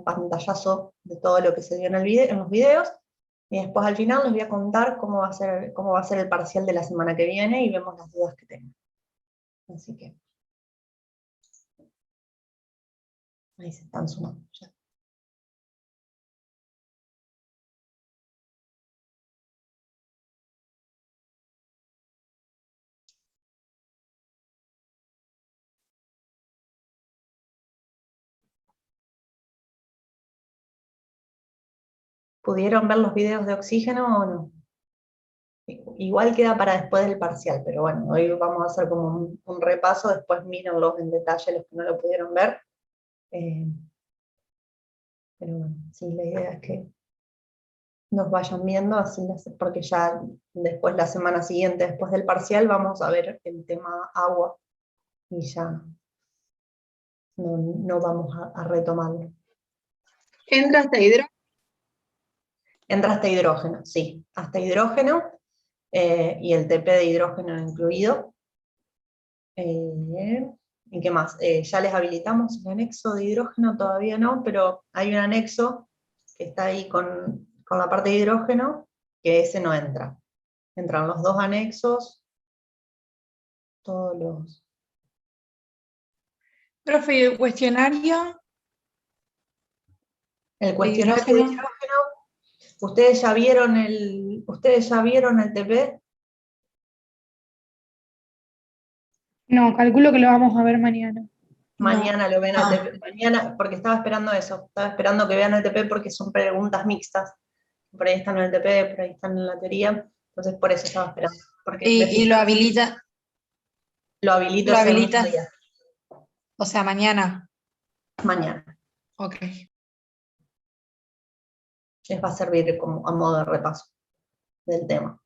pantallazo de todo lo que se dio en los videos, y después al final les voy a contar cómo va a ser el parcial de la semana que viene, y vemos las dudas que tengan. Así que ahí se están sumando ya. ¿Pudieron ver los videos de oxígeno o no? Igual queda para después del parcial, pero bueno, hoy vamos a hacer como un repaso, después mírenlos en detalle los que no lo pudieron ver. Pero bueno, sí, la idea es que nos vayan viendo, así, porque ya después, la semana siguiente, después del parcial, vamos a ver el tema agua, y ya no vamos a retomarlo. ¿Entra hasta hidrógeno? Entra hasta hidrógeno, sí, hasta hidrógeno, y el TP de hidrógeno incluido. ¿Y qué más? Ya les habilitamos el anexo de hidrógeno, todavía no, pero hay un anexo que está ahí con la parte de hidrógeno, que ese no entra. Entran los dos anexos, todos los... Profe, ¿y el cuestionario? El cuestionario de hidrógeno, ¿ustedes ya vieron el TP? No, calculo que lo vamos a ver mañana. Mañana lo ven al TP, mañana, porque estaba esperando eso, estaba esperando que vean el TP porque son preguntas mixtas. Por ahí están en el TP, por ahí están en la teoría, entonces por eso estaba esperando. Porque ¿Y lo habilita? Lo habilito ¿Lo ese habilita? mismo día. O sea, mañana. Mañana. Ok. Les va a servir como a modo de repaso del tema.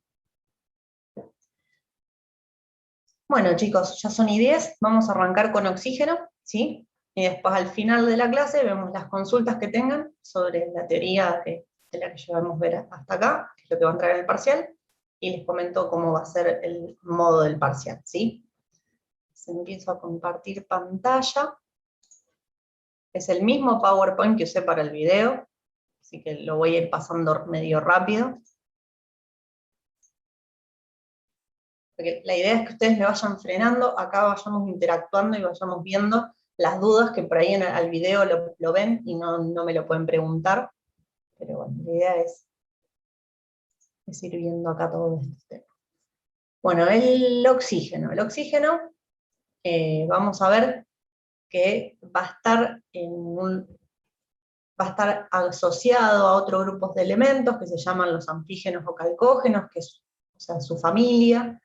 Bueno, chicos, ya son y 10, vamos a arrancar con oxígeno, ¿sí? Y después al final de la clase vemos las consultas que tengan sobre la teoría de la que llevamos a ver hasta acá, que es lo que va a entrar en el parcial, y les comento cómo va a ser el modo del parcial, ¿sí? Entonces empiezo a compartir pantalla. Es el mismo PowerPoint que usé para el video, así que lo voy a ir pasando medio rápido. Porque la idea es que ustedes me vayan frenando, acá vayamos interactuando y vayamos viendo las dudas que por ahí al video lo ven y no me lo pueden preguntar. Pero bueno, la idea es ir viendo acá todo este tema. Bueno, el oxígeno. El oxígeno, vamos a ver que va a estar asociado a otros grupos de elementos que se llaman los anfígenos o calcógenos, que es, o sea, su familia.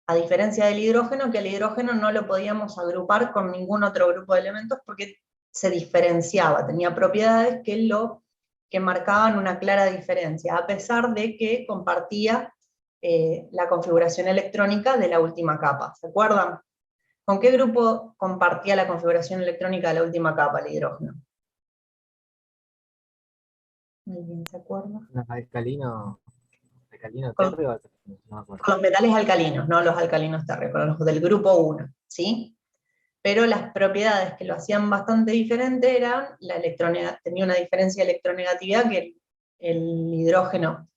A diferencia del hidrógeno, que el hidrógeno no lo podíamos agrupar con ningún otro grupo de elementos porque se diferenciaba, tenía propiedades que marcaban una clara diferencia, a pesar de que compartía la configuración electrónica de la última capa. ¿Se acuerdan? ¿Con qué grupo compartía la configuración electrónica de la última capa, el hidrógeno? ¿Alguien se acuerda? Alcalino Con, terrio, no me acuerdo. con los metales alcalinos, no los alcalinos terrestres, con los del grupo 1, ¿sí? Pero las propiedades que lo hacían bastante diferente eran tenía una diferencia de electronegatividad, que el hidrógeno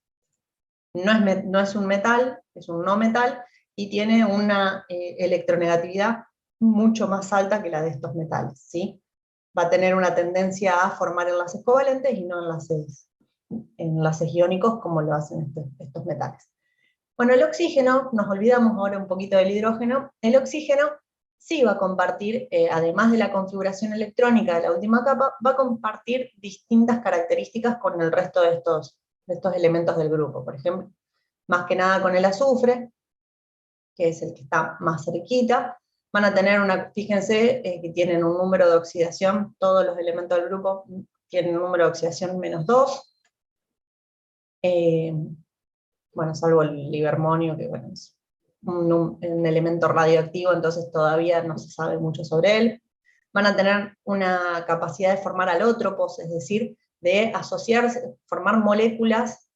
no es un metal, es un no metal, y tiene una electronegatividad mucho más alta que la de estos metales, ¿sí? Va a tener una tendencia a formar enlaces covalentes y no enlaces iónicos como lo hacen estos metales. Bueno, el oxígeno, nos olvidamos ahora un poquito del hidrógeno, el oxígeno sí va a compartir, además de la configuración electrónica de la última capa, va a compartir distintas características con el resto de estos elementos del grupo. Por ejemplo, más que nada con el azufre, que es el que está más cerquita, van a tener fíjense que tienen un número de oxidación, todos los elementos del grupo tienen un número de oxidación -2, bueno, salvo el livermonio, que bueno, es un elemento radioactivo, entonces todavía no se sabe mucho sobre él. Van a tener una capacidad de formar alótropos, es decir, de asociarse, formar moléculas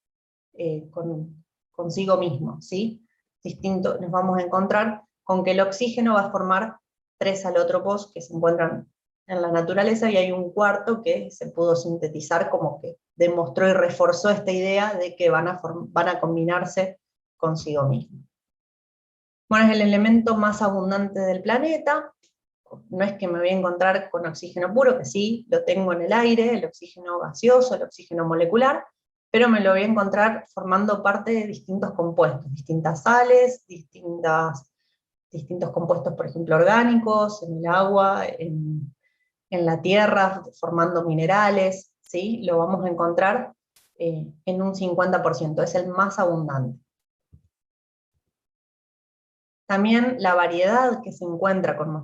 consigo mismo, ¿sí? Distinto, nos vamos a encontrar con que el oxígeno va a formar 3 alótropos que se encuentran en la naturaleza, y hay un cuarto que se pudo sintetizar como que demostró y reforzó esta idea de que van a combinarse consigo mismos. Bueno, es el elemento más abundante del planeta. No es que me voy a encontrar con oxígeno puro, que sí, lo tengo en el aire, el oxígeno gaseoso, el oxígeno molecular, pero me lo voy a encontrar formando parte de distintos compuestos, distintas sales, distintos compuestos, por ejemplo, orgánicos, en el agua, en la tierra, formando minerales, ¿sí? Lo vamos a encontrar en un 50%, es el más abundante. También la variedad que se encuentra con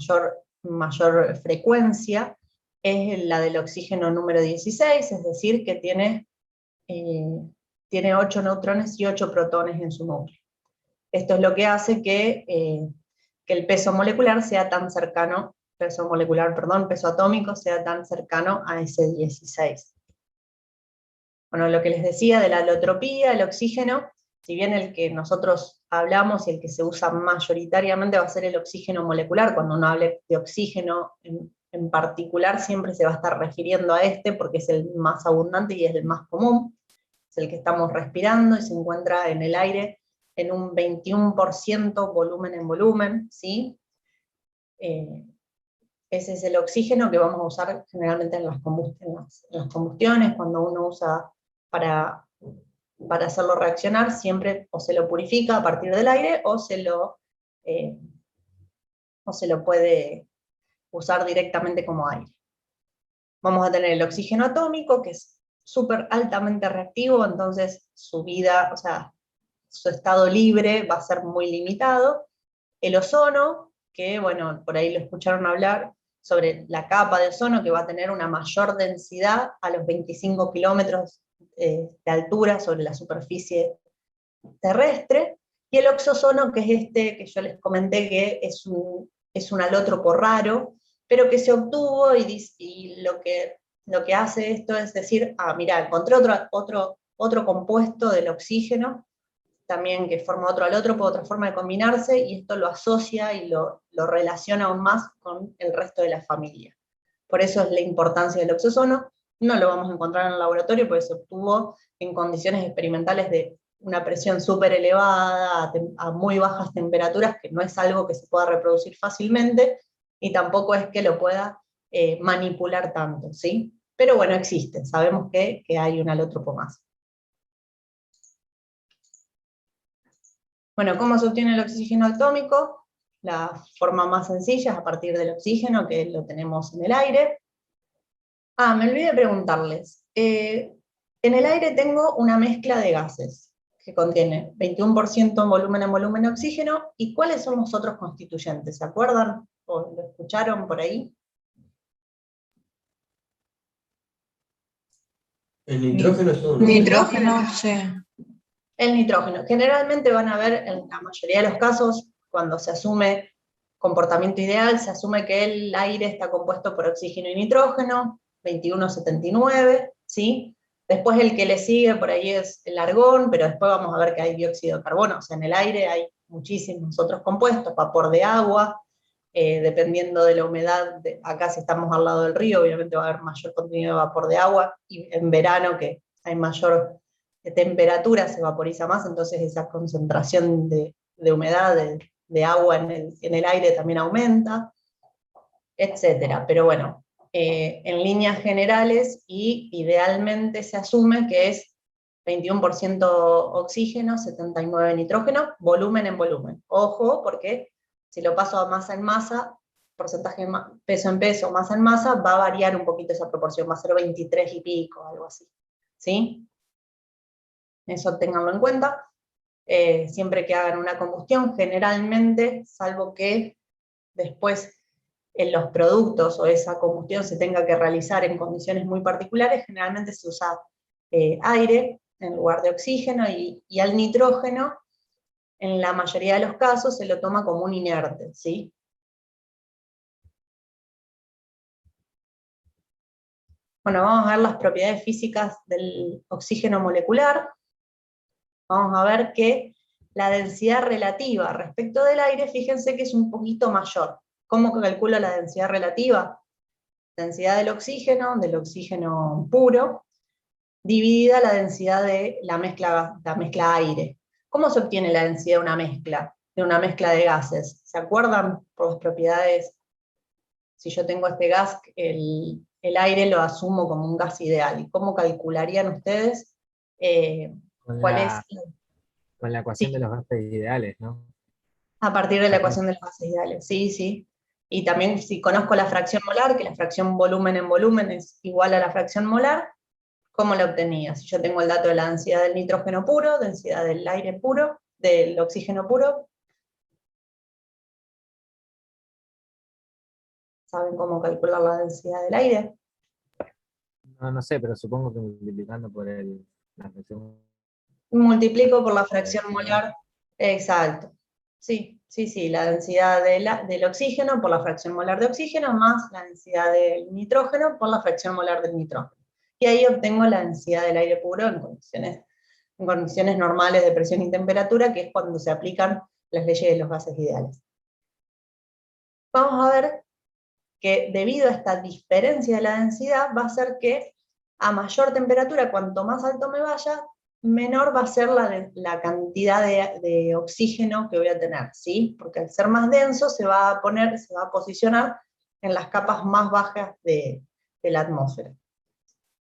mayor frecuencia es la del oxígeno número 16, es decir, que tiene 8 neutrones y 8 protones en su núcleo. Esto es lo que hace que el peso molecular sea tan cercano, peso atómico sea tan cercano a ese 16. Bueno, lo que les decía de la alotropía, el oxígeno, si bien el que nosotros hablamos y el que se usa mayoritariamente va a ser el oxígeno molecular, cuando uno hable de oxígeno en particular siempre se va a estar refiriendo a este porque es el más abundante y es el más común, es el que estamos respirando y se encuentra en el aire en un 21% volumen en volumen, ¿sí? Ese es el oxígeno que vamos a usar generalmente en las combustiones, cuando uno usa para hacerlo reaccionar, siempre o se lo purifica a partir del aire o se lo puede usar directamente como aire. Vamos a tener el oxígeno atómico, que es súper altamente reactivo, entonces su vida, o sea, su estado libre va a ser muy limitado. El ozono, que bueno, por ahí lo escucharon hablar, sobre la capa de ozono, que va a tener una mayor densidad a los 25 kilómetros de altura sobre la superficie terrestre, y el oxozono, que es este que yo les comenté que es un alótropo raro, pero que se obtuvo y lo que hace esto es decir, mira, encontré otro compuesto del oxígeno, también que forma otro alótropo, otra forma de combinarse, y esto lo asocia y lo relaciona aún más con el resto de la familia. Por eso es la importancia del oxozono. No lo vamos a encontrar en el laboratorio porque se obtuvo en condiciones experimentales de una presión súper elevada, a muy bajas temperaturas, que no es algo que se pueda reproducir fácilmente, y tampoco es que lo pueda manipular tanto, ¿sí? Pero bueno, existe, sabemos que hay un alótropo más. Bueno, ¿cómo se obtiene el oxígeno atómico? La forma más sencilla es a partir del oxígeno, que lo tenemos en el aire. Me olvidé de preguntarles. En el aire tengo una mezcla de gases, que contiene 21% en volumen oxígeno, ¿y cuáles son los otros constituyentes? ¿Se acuerdan? ¿O lo escucharon por ahí? El nitrógeno es uno. Nitrógeno, sí. El nitrógeno. Generalmente van a ver, en la mayoría de los casos, cuando se asume comportamiento ideal, se asume que el aire está compuesto por oxígeno y nitrógeno, 21,79, ¿sí? Después el que le sigue por ahí es el argón, pero después vamos a ver que hay dióxido de carbono, o sea, en el aire hay muchísimos otros compuestos, vapor de agua, dependiendo de la humedad, acá si estamos al lado del río, obviamente va a haber mayor contenido de vapor de agua, y en verano que hay mayor temperatura se vaporiza más, entonces esa concentración de humedad, de agua en el aire también aumenta, etcétera. Pero bueno, en líneas generales y idealmente se asume que es 21% oxígeno, 79 nitrógeno, volumen en volumen. Ojo, porque si lo paso a masa en masa, porcentaje peso en peso, masa en masa, va a variar un poquito esa proporción, va a ser 23 y pico, algo así. ¿Sí? Eso ténganlo en cuenta. Siempre que hagan una combustión, generalmente, salvo que después en los productos o esa combustión se tenga que realizar en condiciones muy particulares, generalmente se usa aire en lugar de oxígeno, y al nitrógeno, en la mayoría de los casos, se lo toma como un inerte, ¿sí? Bueno, vamos a ver las propiedades físicas del oxígeno molecular. Vamos a ver que la densidad relativa respecto del aire, fíjense que es un poquito mayor. ¿Cómo calculo la densidad relativa? densidad del oxígeno puro, dividida la densidad de la mezcla aire. ¿Cómo se obtiene la densidad de una mezcla de gases? ¿Se acuerdan por las propiedades? Si yo tengo este gas, el aire lo asumo como un gas ideal. ¿Y cómo calcularían ustedes Con cuál es? con la ecuación Sí, de los gases ideales, ¿no? a partir de la Sacando- ecuación de los gases ideales, sí, sí. Y también si conozco la fracción molar, que la fracción volumen en volumen es igual a la fracción molar, ¿cómo la obtenía? Si yo tengo el dato de la densidad del nitrógeno puro, densidad del aire puro, del oxígeno puro, ¿saben cómo calcular la densidad del aire? No, no sé, pero supongo que multiplicando por la fracción Multiplico por la fracción densidad. molar, exacto. Sí, sí, sí, la densidad del oxígeno por la fracción molar de oxígeno más la densidad del nitrógeno por la fracción molar del nitrógeno. Y ahí obtengo la densidad del aire puro en condiciones normales de presión y temperatura, que es cuando se aplican las leyes de los gases ideales. Vamos a ver que debido a esta diferencia de la densidad va a ser que a mayor temperatura, cuanto más alto me vaya, menor va a ser la cantidad de oxígeno que voy a tener, ¿sí? Porque al ser más denso se va a posicionar en las capas más bajas de la atmósfera.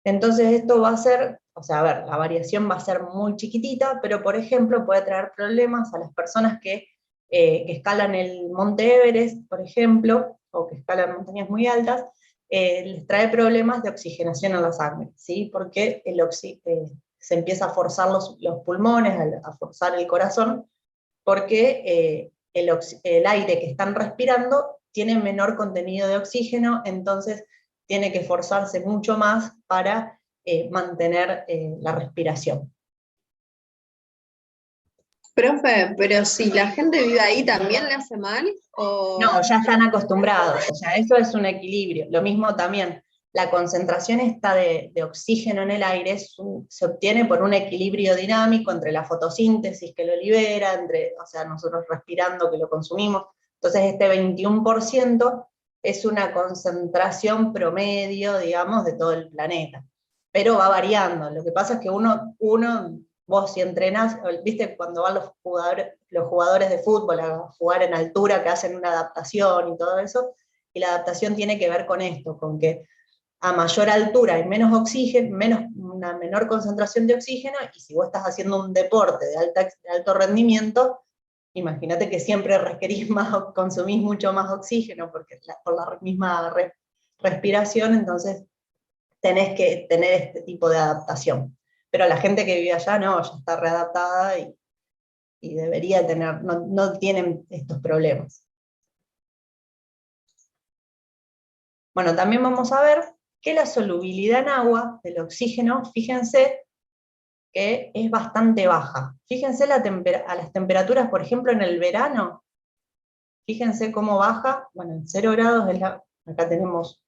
Entonces esto va a ser, o sea, a ver, la variación va a ser muy chiquitita, pero por ejemplo puede traer problemas a las personas que escalan el Monte Everest, por ejemplo, o que escalan montañas muy altas, les trae problemas de oxigenación en la sangre, ¿sí? Porque se empieza a forzar los pulmones, a forzar el corazón, porque el aire que están respirando tiene menor contenido de oxígeno, entonces tiene que forzarse mucho más para mantener la respiración. Profe, pero si la gente vive ahí, ¿también le hace mal? No, ¿O ya están acostumbrados, o sea, eso es un equilibrio. Lo mismo también, la concentración esta de oxígeno en el aire se obtiene por un equilibrio dinámico entre la fotosíntesis que lo libera, o sea, nosotros respirando que lo consumimos. Entonces este 21% es una concentración promedio, digamos, de todo el planeta. Pero va variando. Lo que pasa es que vos si entrenás, viste cuando van los jugadores de fútbol a jugar en altura, que hacen una adaptación y todo eso, y la adaptación tiene que ver con esto, con que a mayor altura hay menos oxígeno, una menor concentración de oxígeno, y si vos estás haciendo un deporte de alto rendimiento, imagínate que siempre requerís más, consumís mucho más oxígeno, porque por la misma respiración, entonces tenés que tener este tipo de adaptación. Pero la gente que vive allá no, ya está readaptada y debería tener, no tienen estos problemas. Bueno, también vamos a ver que la solubilidad en agua del oxígeno, fíjense que es bastante baja. Fíjense a las temperaturas, por ejemplo, en el verano, fíjense cómo baja, bueno, en 0 grados, acá tenemos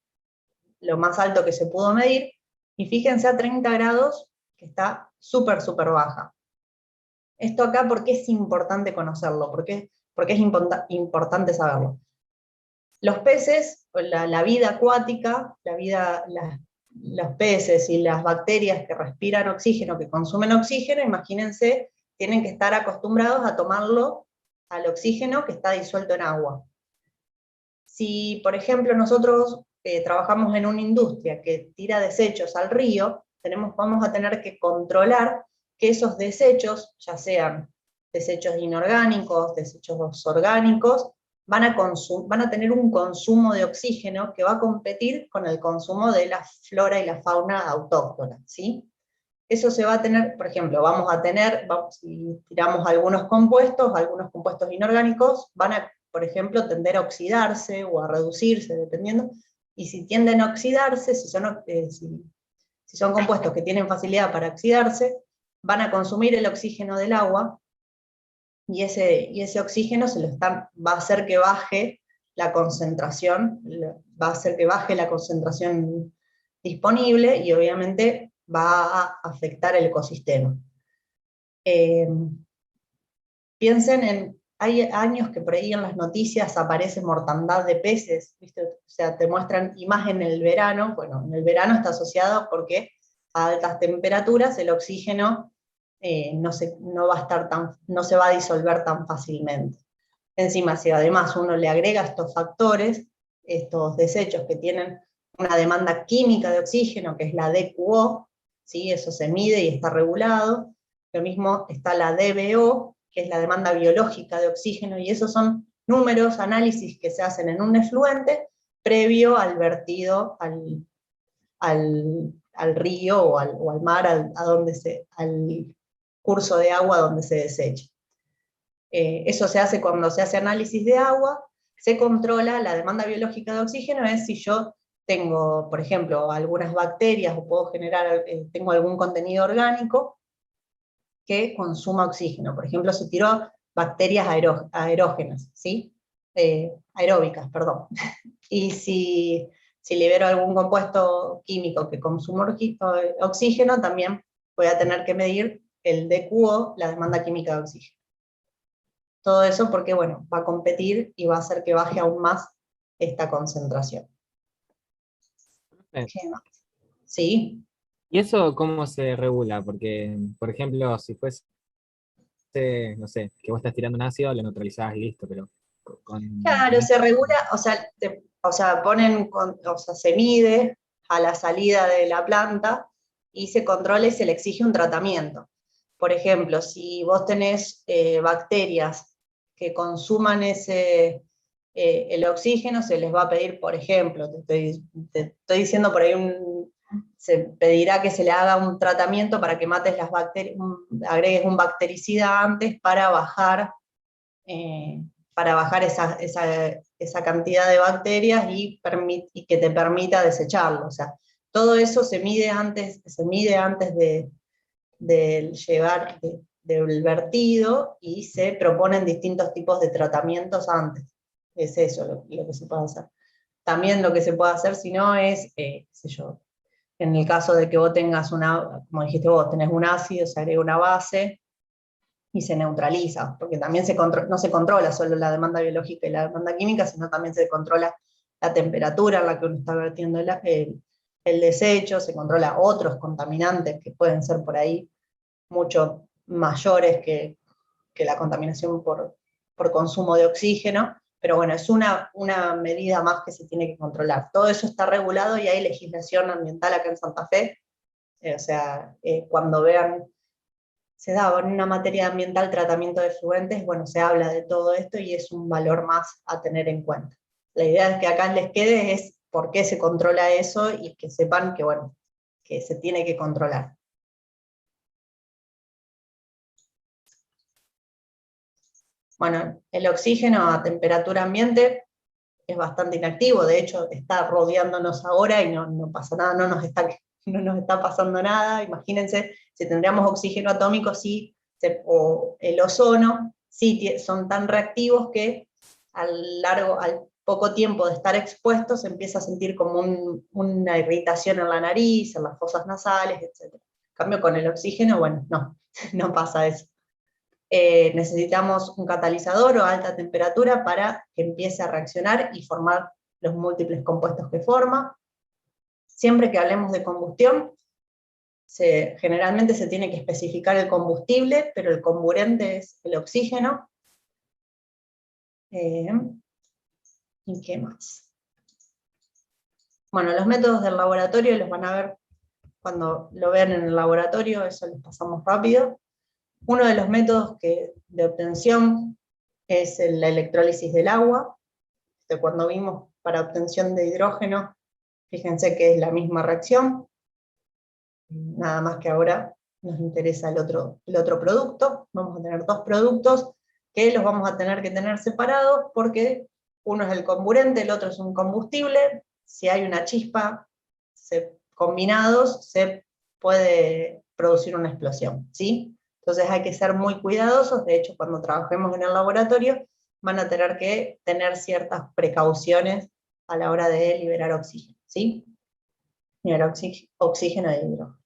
lo más alto que se pudo medir, y fíjense a 30 grados, que está súper, súper baja. Esto acá, ¿por qué es importante conocerlo? ¿Por qué es importante saberlo? Los peces, la vida acuática, los peces y las bacterias que respiran oxígeno, que consumen oxígeno, imagínense, tienen que estar acostumbrados a tomarlo al oxígeno que está disuelto en agua. Si, por ejemplo, nosotros trabajamos en una industria que tira desechos al río, vamos a tener que controlar que esos desechos, ya sean desechos inorgánicos, desechos orgánicos, van a tener un consumo de oxígeno que va a competir con el consumo de la flora y la fauna autóctona, ¿sí? Eso se va a tener, por ejemplo, si tiramos algunos compuestos inorgánicos, van a, por ejemplo, tender a oxidarse o a reducirse, dependiendo, y si tienden a oxidarse, si son compuestos que tienen facilidad para oxidarse, van a consumir el oxígeno del agua, y ese oxígeno va a hacer que baje la concentración, va a hacer que baje la concentración disponible, y obviamente va a afectar el ecosistema. Piensen en hay años que por ahí en las noticias aparece mortandad de peces, ¿viste? O sea, te muestran imagen en el verano, bueno, en el verano está asociado porque a altas temperaturas el oxígeno no va a estar no se va a disolver tan fácilmente. Encima, si además uno le agrega estos factores, estos desechos que tienen una demanda química de oxígeno, que es la DQO, ¿sí? Eso se mide y está regulado. Lo mismo está la DBO, que es la demanda biológica de oxígeno, y esos son números, análisis que se hacen en un efluente previo al vertido al río o al mar, al curso de agua donde se desecha. Eso se hace cuando se hace análisis de agua, se controla la demanda biológica de oxígeno, es si yo tengo, por ejemplo, algunas bacterias o puedo generar, tengo algún contenido orgánico que consuma oxígeno. Por ejemplo, se tiró bacterias aerógenas, ¿sí? Aeróbicas, perdón. Y si libero algún compuesto químico que consuma oxígeno, también voy a tener que medir el DQO, la demanda química de oxígeno. Todo eso porque, bueno, va a competir y va a hacer que baje aún más esta concentración. ¿Qué más? Sí. ¿Y eso cómo se regula? Porque, por ejemplo, si fuese, no sé, que vos estás tirando un ácido, lo neutralizás y listo, pero Claro, se regula, o sea, se mide a la salida de la planta y se controla y se le exige un tratamiento. Por ejemplo, si vos tenés bacterias que consuman el oxígeno, se les va a pedir, por ejemplo, te estoy diciendo por ahí, se pedirá que se le haga un tratamiento para que mates las bacterias, agregues un bactericida antes para bajar esa cantidad de bacterias y que te permita desecharlo. O sea, todo eso se mide antes del vertido y se proponen distintos tipos de tratamientos antes. Es eso lo que se puede hacer. También lo que se puede hacer, si no, es, qué sé yo, en el caso de que vos tengas como dijiste vos, tenés un ácido, se agrega una base, y se neutraliza, porque también no se controla solo la demanda biológica y la demanda química, sino también se controla la temperatura en la que uno está vertiendo el desecho, se controla otros contaminantes que pueden ser por ahí mucho mayores que la contaminación por consumo de oxígeno, pero bueno, es una medida más que se tiene que controlar. Todo eso está regulado y hay legislación ambiental acá en Santa Fe, cuando vean se da en una materia ambiental tratamiento de efluentes, bueno, se habla de todo esto y es un valor más a tener en cuenta. La idea es que acá les quede es por qué se controla eso y que sepan que, bueno, que se tiene que controlar. Bueno, el oxígeno a temperatura ambiente es bastante inactivo, de hecho está rodeándonos ahora y no pasa nada, no nos está pasando nada. Imagínense, si tendríamos oxígeno atómico, sí, o el ozono, sí son tan reactivos que al poco tiempo de estar expuestos se empieza a sentir como una irritación en la nariz, en las fosas nasales, etc. En cambio con el oxígeno, bueno, no pasa eso. Necesitamos un catalizador o alta temperatura para que empiece a reaccionar y formar los múltiples compuestos que forma. Siempre que hablemos de combustión, generalmente se tiene que especificar el combustible, pero el comburente es el oxígeno. ¿Y qué más? Bueno, los métodos del laboratorio los van a ver cuando lo vean en el laboratorio, eso les pasamos rápido. Uno de los métodos de obtención es la electrólisis del agua. Cuando vimos para obtención de hidrógeno, fíjense que es la misma reacción, nada más que ahora nos interesa el otro producto. Vamos a tener dos productos que los vamos a tener que tener separados porque uno es el comburente, el otro es un combustible. Si hay una chispa, combinados se puede producir una explosión, ¿sí? Entonces hay que ser muy cuidadosos. De hecho, cuando trabajemos en el laboratorio, van a tener que tener ciertas precauciones a la hora de liberar oxígeno, ¿sí? Liberar oxígeno de hidrógeno.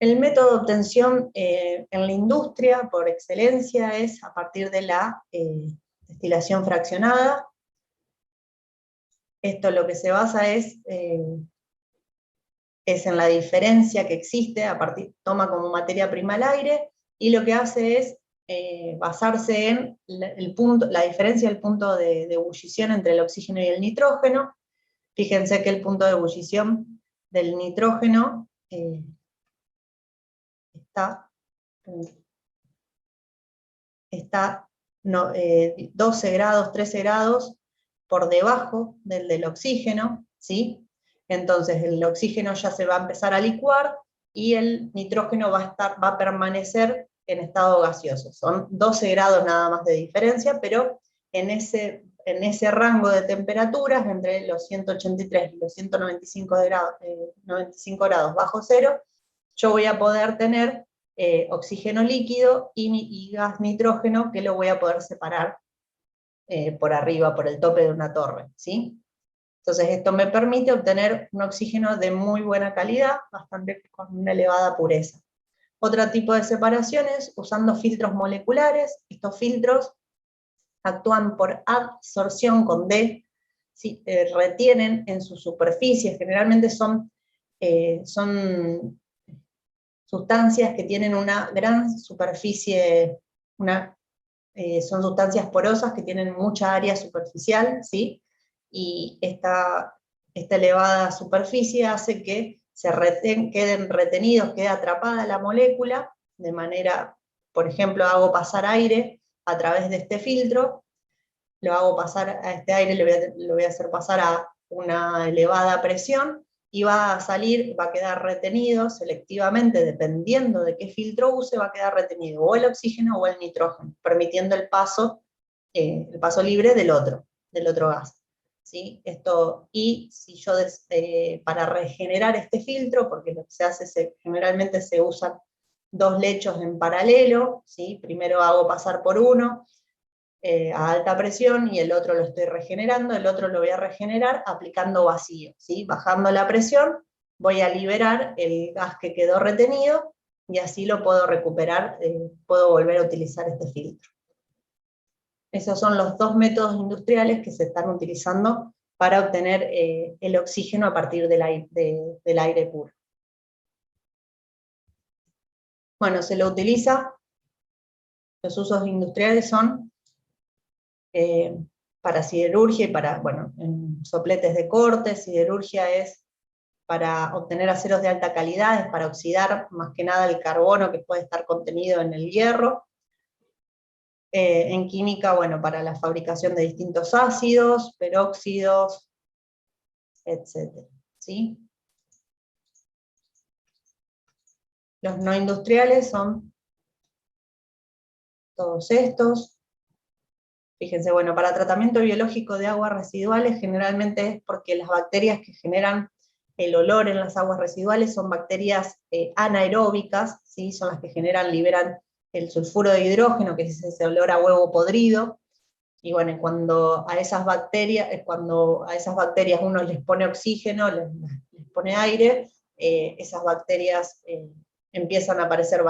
El método de obtención en la industria, por excelencia, es a partir de la destilación fraccionada. Esto lo que se basa es en la diferencia que existe, toma como materia prima el aire, y lo que hace es basarse en la diferencia del punto de ebullición entre el oxígeno y el nitrógeno. Fíjense que el punto de ebullición del nitrógeno está 12 grados, 13 grados por debajo del oxígeno, ¿sí? Entonces el oxígeno ya se va a empezar a licuar y el nitrógeno va a permanecer en estado gaseoso. Son 12 grados nada más de diferencia, pero en ese rango de temperaturas, entre los 183 y los 195 grados, 95 grados bajo cero, yo voy a poder tener oxígeno líquido y gas nitrógeno, que lo voy a poder separar por arriba, por el tope de una torre, ¿sí? Entonces esto me permite obtener un oxígeno de muy buena calidad, bastante con una elevada pureza. Otro tipo de separaciones, usando filtros moleculares. Estos filtros actúan por adsorción con D, ¿sí? Retienen en sus superficies, generalmente son sustancias que tienen una gran superficie, son sustancias porosas que tienen mucha área superficial, ¿sí? Y esta elevada superficie hace que queden retenidos, quede atrapada la molécula, de manera, por ejemplo, hago pasar aire a través de este filtro, lo hago pasar a este aire, lo voy a hacer pasar a una elevada presión, y va a salir, va a quedar retenido selectivamente, dependiendo de qué filtro use, va a quedar retenido o el oxígeno o el nitrógeno, permitiendo el paso libre del otro gas. ¿Sí? Y si yo, para regenerar este filtro, porque lo que se hace, generalmente se usan dos lechos en paralelo, ¿sí? Primero hago pasar por uno, a alta presión, y el otro lo estoy regenerando, el otro lo voy a regenerar aplicando vacío, ¿sí? Bajando la presión, voy a liberar el gas que quedó retenido, y así lo puedo recuperar, puedo volver a utilizar este filtro. Esos son los dos métodos industriales que se están utilizando para obtener el oxígeno a partir del aire puro. Bueno, se lo utiliza, los usos industriales son para siderurgia y en sopletes de corte. Siderurgia es para obtener aceros de alta calidad, es para oxidar más que nada el carbono que puede estar contenido en el hierro. En química, para la fabricación de distintos ácidos, peróxidos, etc. ¿Sí? Los no industriales son todos estos. Fíjense, para tratamiento biológico de aguas residuales generalmente es porque las bacterias que generan el olor en las aguas residuales son bacterias anaeróbicas, ¿sí? Son las que liberan el sulfuro de hidrógeno, que es ese olor a huevo podrido, y cuando a esas bacterias uno les pone oxígeno, les pone aire, esas bacterias empiezan a aparecer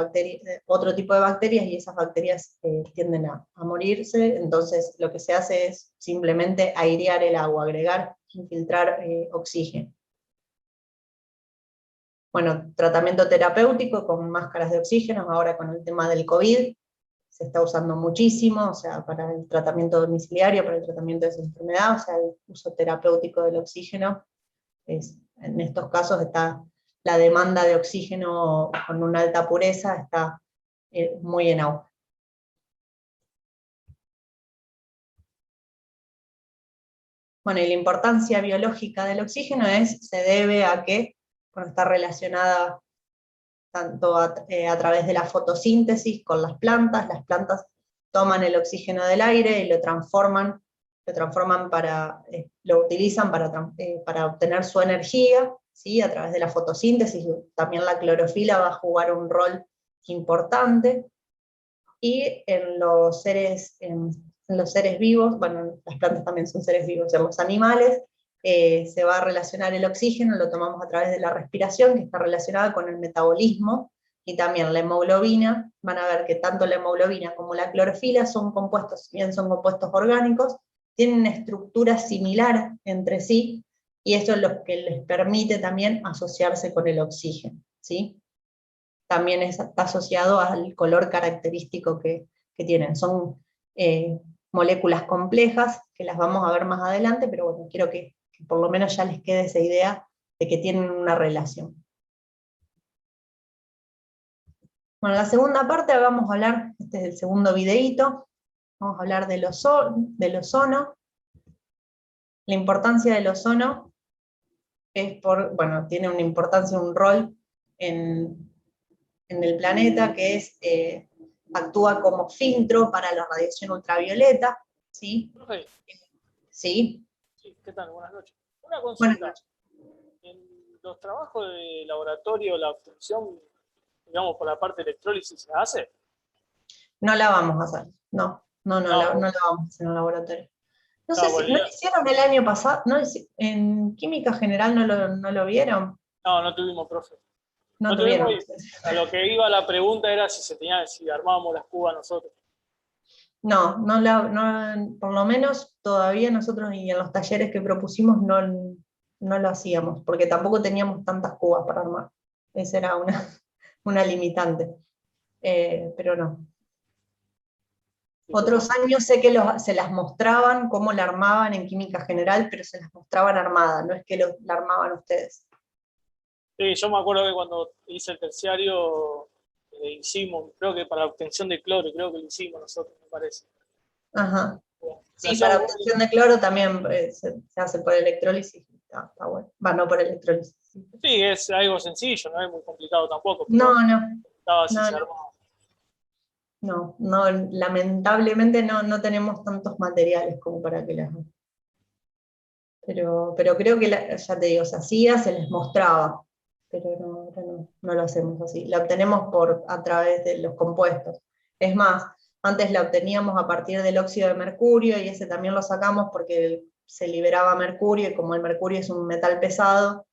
otro tipo de bacterias, y esas bacterias tienden a morirse. Entonces lo que se hace es simplemente airear el agua, agregar, infiltrar oxígeno. Tratamiento terapéutico con máscaras de oxígeno, ahora con el tema del COVID, se está usando muchísimo, para el tratamiento domiciliario, para el tratamiento de esa enfermedad, el uso terapéutico del oxígeno, en estos casos está la demanda de oxígeno con una alta pureza, está muy en auge. Y la importancia biológica del oxígeno se debe a que está relacionada tanto a través de la fotosíntesis con las plantas toman el oxígeno del aire y lo utilizan para obtener su energía, ¿sí? A través de la fotosíntesis. También la clorofila va a jugar un rol importante, y en los seres vivos, las plantas también son seres vivos, en los animales, se va a relacionar el oxígeno, lo tomamos a través de la respiración, que está relacionada con el metabolismo y también la hemoglobina, van a ver que tanto la hemoglobina como la clorofila son compuestos, si bien son compuestos orgánicos, tienen una estructura similar entre sí, y eso es lo que les permite también asociarse con el oxígeno, ¿sí? También está asociado al color característico que tienen. Son moléculas complejas, que las vamos a ver más adelante, pero bueno, quiero que por lo menos ya les quede esa idea de que tienen una relación. Bueno, la segunda parte vamos a hablar, este es el segundo videíto, vamos a hablar del ozono. La importancia del ozono es bueno, tiene una importancia, un rol en el planeta, que es, actúa como filtro para la radiación ultravioleta, ¿sí? Profe, Sí. sí, ¿qué tal? Buenas noches. Una Buenas consulta. noches. En los trabajos de laboratorio, la obtención, digamos, por la parte de electrólisis, ¿se hace? No la vamos a hacer, no No, la vamos a hacer en el laboratorio. No sé no, si, ¿no lo hicieron el año pasado? ¿No, en química general no lo vieron? no tuvimos, profe. No No tuvimos, tuvieron. y a lo que iba la pregunta era si armábamos las cubas nosotros. No, por lo menos todavía nosotros y en los talleres que propusimos no lo hacíamos, porque tampoco teníamos tantas cubas para armar. Esa era una limitante. Pero no. Otros años sé que se las mostraban cómo la armaban en química general, pero se las mostraban armada, no es que la armaban ustedes. Sí, yo me acuerdo que cuando hice el terciario hicimos, creo que para la obtención de cloro, creo que lo hicimos nosotros, me parece. Ajá. Bueno, Sí, para obtención de cloro también se hace por electrólisis. Está bueno. Va, no por electrólisis. Sí, es algo sencillo, no es muy complicado tampoco. No, Estaba así, se armaba. no, lamentablemente no tenemos tantos materiales como para que las hagan. Pero creo que, ya te digo, se hacía, se les mostraba, pero no lo hacemos así. La obtenemos a través de los compuestos. Es más, antes la obteníamos a partir del óxido de mercurio, y ese también lo sacamos porque se liberaba mercurio, y como el mercurio es un metal pesado,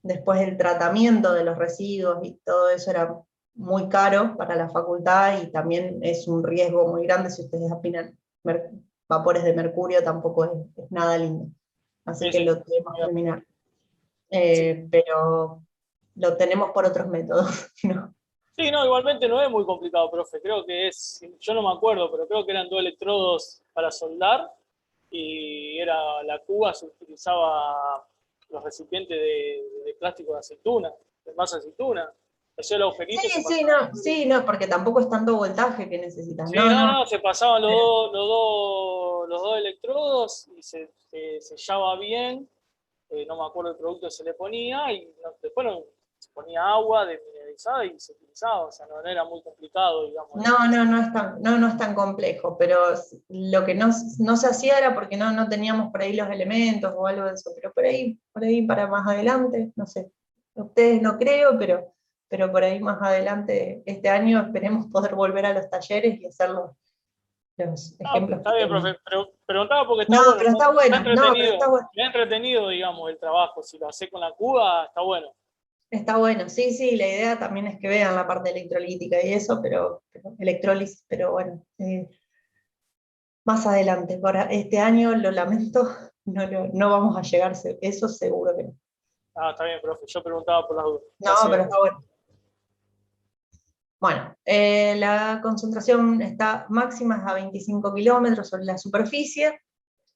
después el tratamiento de los residuos y todo eso era muy caro para la facultad, y también es un riesgo muy grande si ustedes aspiran vapores de mercurio, tampoco es nada lindo. Así Sí, que sí. lo tuvimos que eliminar. Pero lo tenemos por otros métodos, ¿no? Sí, no, igualmente no es muy complicado, profe. Creo que yo no me acuerdo, pero creo que eran 2 electrodos para soldar y la cuba se utilizaba los recipientes de plástico de aceituna, de masa de aceituna. Hacía el agujerito y se pasaba. Sí, no, porque tampoco es tanto voltaje que necesitas. Sí, no, se pasaban los dos electrodos y se sellaba bien. No me acuerdo el producto que se le ponía y después se ponía agua demineralizada y se utilizaba, o sea, no era muy complicado, digamos. No es tan complejo, pero lo que no se hacía era porque no teníamos por ahí los elementos o algo de eso, pero por ahí para más adelante, no sé, ustedes no creo, pero por ahí más adelante, este año esperemos poder volver a los talleres y hacer los ejemplos. Está bien, profe, pero preguntaba porque está No, bueno. pero está bueno, pero está bueno. Me ha entretenido, digamos, el trabajo. Si lo hace con la cuba, está bueno. Está bueno, sí, la idea también es que vean la parte electrolítica y eso, pero electrólisis, pero bueno, más adelante. Para este año, lo lamento, no vamos a llegar, eso seguro que no. Está bien, profe, yo preguntaba por las dudas. No, pero está bueno. Bueno, la concentración está máxima a 25 kilómetros sobre la superficie.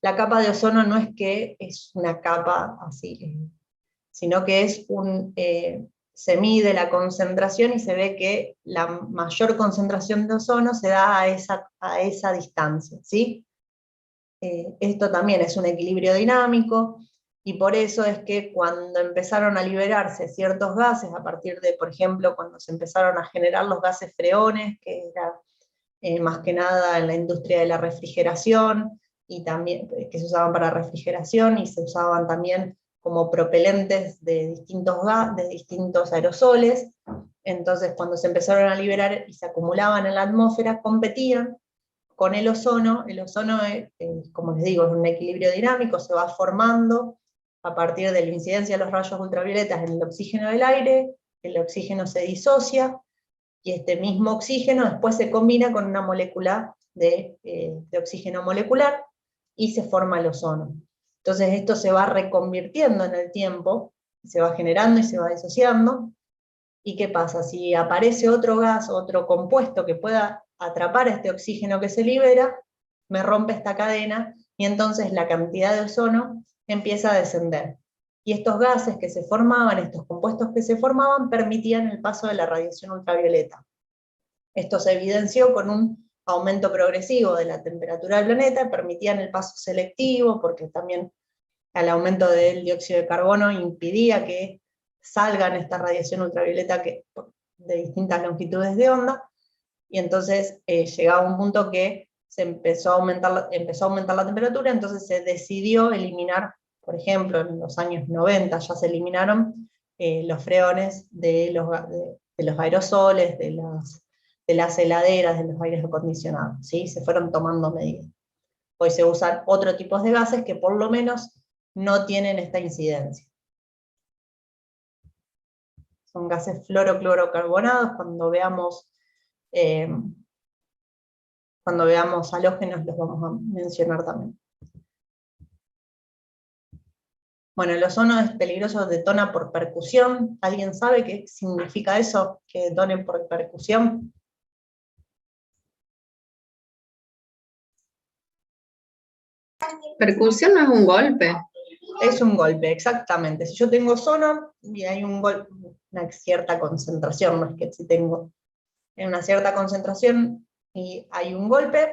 La capa de ozono no es que es una capa así, sino que se mide la concentración y se ve que la mayor concentración de ozono se da a esa distancia, ¿sí? Esto también es un equilibrio dinámico, y por eso es que cuando empezaron a liberarse ciertos gases, a partir de, por ejemplo, cuando se empezaron a generar los gases freones, que era más que nada en la industria de la refrigeración, y también que se usaban para refrigeración, y se usaban también como propelentes de distintos aerosoles. Entonces, cuando se empezaron a liberar y se acumulaban en la atmósfera, competían con el ozono. El ozono, como les digo, es un equilibrio dinámico, se va formando a partir de la incidencia de los rayos ultravioletas en el oxígeno del aire, el oxígeno se disocia, y este mismo oxígeno después se combina con una molécula de oxígeno molecular, y se forma el ozono. Entonces esto se va reconvirtiendo en el tiempo, se va generando y se va disociando. ¿Y qué pasa? Si aparece otro gas, otro compuesto que pueda atrapar este oxígeno que se libera, me rompe esta cadena, y entonces la cantidad de ozono empieza a descender. Y estos gases que se formaban, estos compuestos que se formaban, permitían el paso de la radiación ultravioleta. Esto se evidenció con un aumento progresivo de la temperatura del planeta, permitían el paso selectivo, porque también el aumento del dióxido de carbono impedía que salgan esta radiación ultravioleta de distintas longitudes de onda, y entonces llegaba un punto que se empezó a aumentar la temperatura, entonces se decidió eliminar, por ejemplo, en los años 90 ya se eliminaron los freones de los aerosoles, de las heladeras, de los aires acondicionados, ¿sí? Se fueron tomando medidas. Hoy se usan otro tipo de gases que por lo menos no tienen esta incidencia. Son gases fluoroclorocarbonados. Cuando veamos halógenos los vamos a mencionar también. Bueno, el ozono es peligroso, detona por percusión. ¿Alguien sabe qué significa eso, que detone por percusión? Percusión no es un golpe. Es un golpe, exactamente. Si yo tengo ozono y hay un golpe, una cierta concentración, no es que si tengo en una cierta concentración y hay un golpe,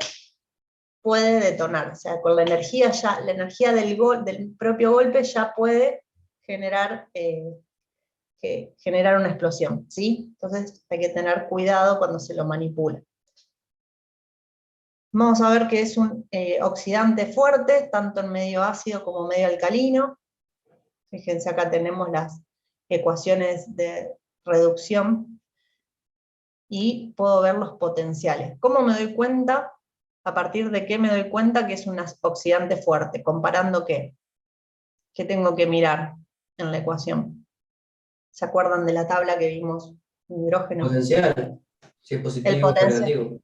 puede detonar. O sea, con la energía del propio golpe ya puede generar, generar una explosión, ¿sí? Entonces hay que tener cuidado cuando se lo manipula. Vamos a ver que es un oxidante fuerte, tanto en medio ácido como medio alcalino. Fíjense, acá tenemos las ecuaciones de reducción, y puedo ver los potenciales. ¿Cómo me doy cuenta? ¿A partir de qué me doy cuenta que es un oxidante fuerte? ¿Comparando qué? ¿Qué tengo que mirar en la ecuación? ¿Se acuerdan de la tabla que vimos? Hidrógeno. Potencial, si es El positivo o potencial. negativo.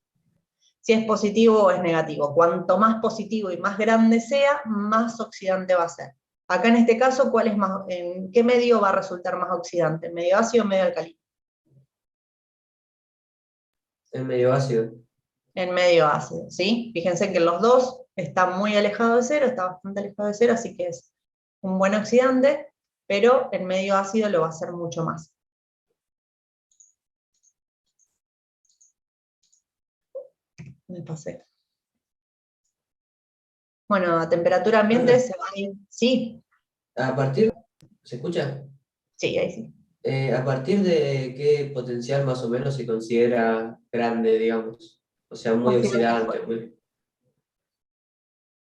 Si es positivo o es negativo. Cuanto más positivo y más grande sea, más oxidante va a ser. Acá en este caso, ¿en qué medio va a resultar más oxidante? ¿En medio ácido o medio alcalino? Es medio ácido. En medio ácido, ¿sí? Fíjense que los dos están muy alejados de cero, está bastante alejado de cero, así que es un buen oxidante, pero en medio ácido lo va a hacer mucho más. Me pasé. Bueno, a temperatura ambiente se va a ir, sí, A partir, ¿se escucha? sí, ahí sí. ¿A partir de qué potencial más o menos se considera grande, digamos? O sea, muy oxidante. Acá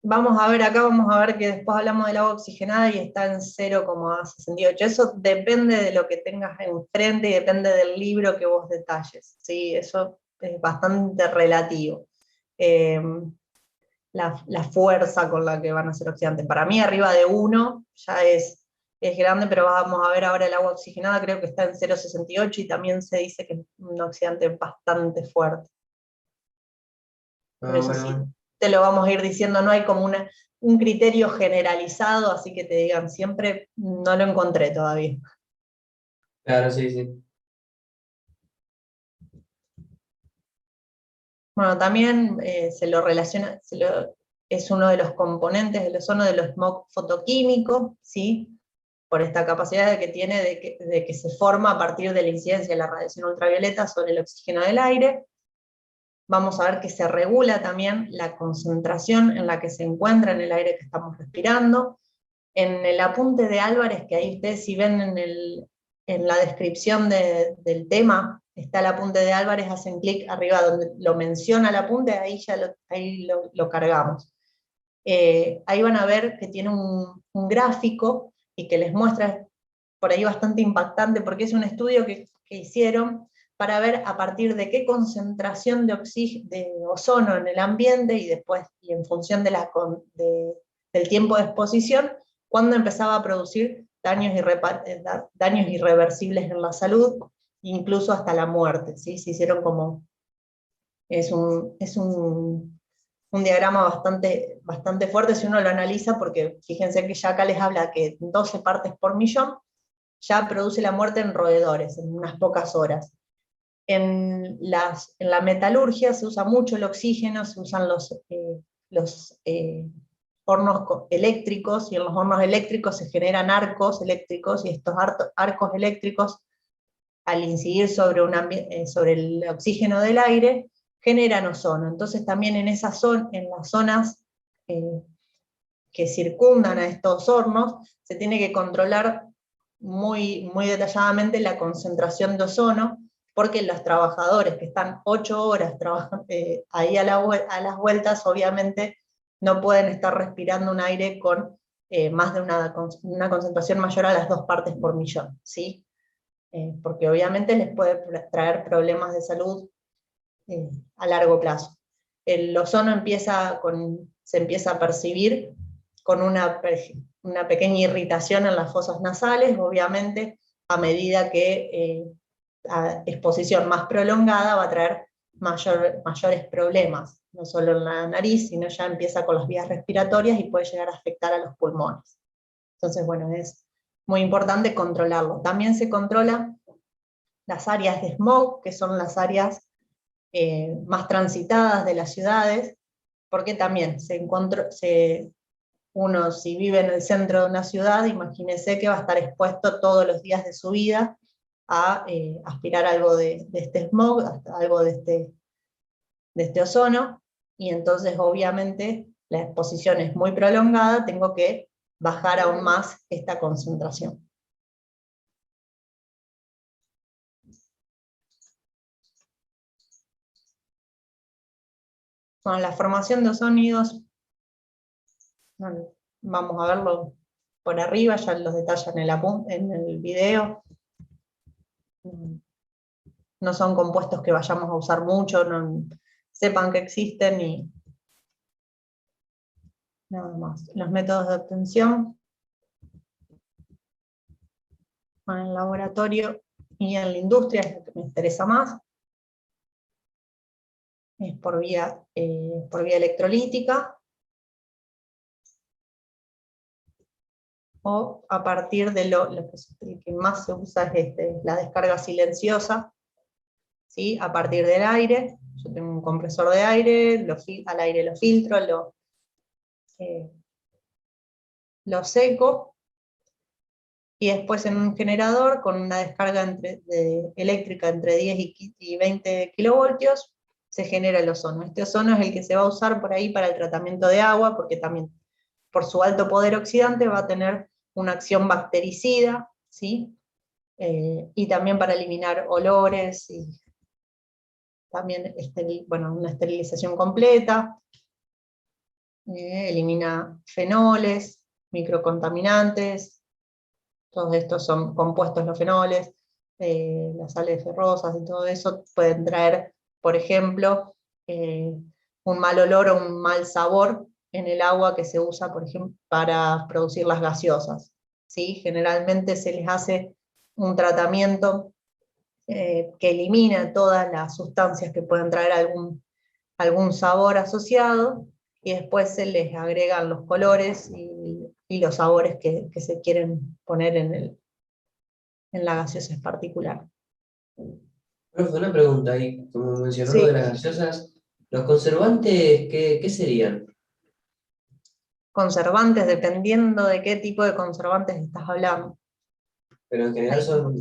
vamos a ver que después hablamos del agua oxigenada y está en 0,68. Eso depende de lo que tengas enfrente y depende del libro que vos detalles, ¿sí? Eso es bastante relativo. La fuerza con la que van a ser oxidantes. Para mí arriba de 1 ya es grande, pero vamos a ver ahora el agua oxigenada, creo que está en 0,68 y también se dice que es un oxidante bastante fuerte. Pero eso sí, te lo vamos a ir diciendo, no hay como un criterio generalizado, así que te digan siempre, no lo encontré todavía. Claro, sí, sí. Bueno, también se lo relaciona, es uno de los componentes del ozono del smog fotoquímico, ¿sí? Por esta capacidad que tiene de que se forma a partir de la incidencia de la radiación ultravioleta sobre el oxígeno del aire. Vamos a ver que se regula también la concentración en la que se encuentra en el aire que estamos respirando. En el apunte de Álvarez, que ahí ustedes si ven en la descripción del tema, está el apunte de Álvarez, hacen clic arriba donde lo menciona el apunte, ahí ya lo cargamos. Ahí van a ver que tiene un gráfico y que les muestra, por ahí bastante impactante, porque es un estudio que hicieron para ver a partir de qué concentración de ozono en el ambiente y en función del tiempo de exposición, cuándo empezaba a producir daños irreversibles en la salud, incluso hasta la muerte, ¿sí? Se hicieron como, es un diagrama bastante fuerte si uno lo analiza, porque fíjense que ya acá les habla que 12 partes por millón ya produce la muerte en roedores, en unas pocas horas. En la metalurgia se usa mucho el oxígeno, se usan los hornos eléctricos, y en los hornos eléctricos se generan arcos eléctricos, y estos arcos eléctricos, al incidir sobre el oxígeno del aire, generan ozono. Entonces también en las zonas que circundan a estos hornos, se tiene que controlar muy detalladamente la concentración de ozono, porque los trabajadores que están 8 horas ahí a las vueltas, obviamente no pueden estar respirando un aire con más de una concentración mayor a las 2 partes por millón, ¿sí? Porque obviamente les puede traer problemas de salud a largo plazo. El ozono se empieza a percibir con una pequeña irritación en las fosas nasales, obviamente a medida que a exposición más prolongada va a traer mayores problemas, no solo en la nariz, sino ya empieza con las vías respiratorias y puede llegar a afectar a los pulmones. Entonces, bueno, es muy importante controlarlo. También se controla las áreas de smog, que son las áreas más transitadas de las ciudades, porque también uno, si vive en el centro de una ciudad, imagínese que va a estar expuesto todos los días de su vida a aspirar algo de este smog, hasta algo de este ozono, y entonces obviamente la exposición es muy prolongada, tengo que bajar aún más esta concentración. Bueno, la formación de ozónidos, bueno, vamos a verlo por arriba, ya los detallan en el video. No son compuestos que vayamos a usar mucho, sepan que existen y nada más. Los métodos de obtención, en el laboratorio y en la industria es lo que me interesa más. Es por vía electrolítica, o a partir de lo que más se usa es la descarga silenciosa, ¿sí? A partir del aire. Yo tengo un compresor de aire, al aire lo filtro, lo seco, y después en un generador con una descarga eléctrica entre 10 y 20 kilovoltios, se genera el ozono. Este ozono es el que se va a usar por ahí para el tratamiento de agua, porque también por su alto poder oxidante va a tener una acción bactericida, ¿sí? Y también para eliminar olores, y también una esterilización completa, elimina fenoles, microcontaminantes, todos estos son compuestos los fenoles, las sales ferrosas y todo eso pueden traer, por ejemplo, un mal olor o un mal sabor en el agua que se usa, por ejemplo, para producir las gaseosas, ¿sí? Generalmente se les hace un tratamiento que elimina todas las sustancias que pueden traer algún sabor asociado, y después se les agregan los colores y los sabores que se quieren poner en la gaseosa en particular. Profe, una pregunta ahí, como mencionó Sí. lo de las gaseosas, ¿los conservantes qué serían? Conservantes, dependiendo de qué tipo de conservantes estás hablando. Pero en general son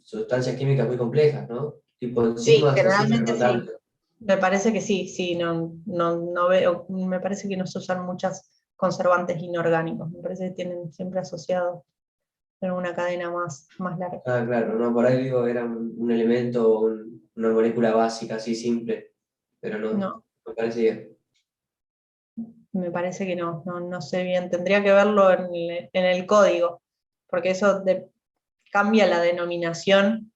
sustancias químicas muy complejas, ¿no? Tipo Sí, enzimas, así, pero generalmente no sí. tanto. Me parece que sí, no veo, me parece que no se usan muchos conservantes inorgánicos, me parece que tienen siempre asociado en una cadena más larga. Ah, claro, no, por ahí digo, era un elemento, una molécula básica, así simple, pero no, No, me parecía. me parece que no sé bien, tendría que verlo en el código, porque eso cambia la denominación,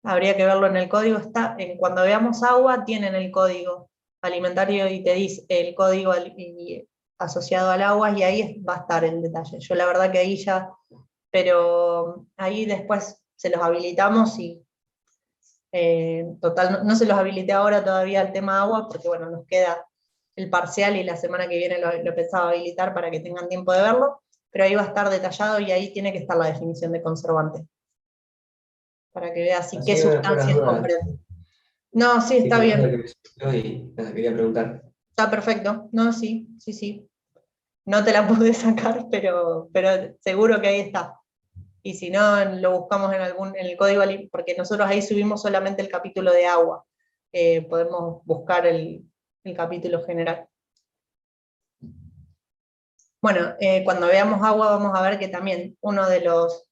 habría que verlo en el código. Cuando veamos agua, tienen el código alimentario y te dice el código asociado al agua, y ahí va a estar el detalle. Yo la verdad que ahí ya pero ahí después se los habilitamos y total, no se los habilité ahora todavía el tema agua, porque bueno, nos queda el parcial y la semana que viene lo pensaba habilitar para que tengan tiempo de verlo, pero ahí va a estar detallado y ahí tiene que estar la definición de conservante, para que veas si qué Así por las sustancias dudas. comprende. No, sí, Sí, está por la duda bien, que me surgió y nada, quería preguntar. está perfecto, no, sí, sí, sí. No te la pude sacar, pero seguro que ahí está. Y si no, lo buscamos en el código, porque nosotros ahí subimos solamente el capítulo de agua. Podemos buscar el capítulo general. Bueno, cuando veamos agua vamos a ver que también uno de los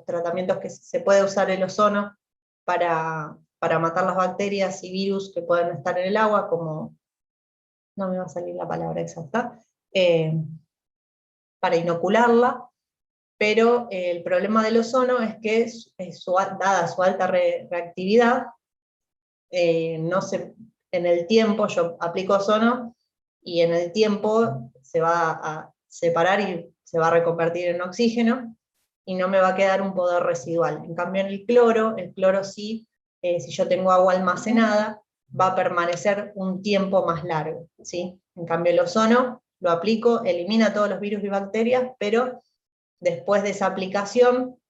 tratamientos que se puede usar el ozono para matar las bacterias y virus que pueden estar en el agua, como, no me va a salir la palabra exacta, para inocularla, pero el problema del ozono es que dada su alta reactividad, en el tiempo yo aplico ozono y en el tiempo se va a separar y se va a reconvertir en oxígeno y no me va a quedar un poder residual. En cambio en el cloro sí, si yo tengo agua almacenada, va a permanecer un tiempo más largo, ¿sí? En cambio el ozono lo aplico, elimina todos los virus y bacterias, pero después de esa aplicación,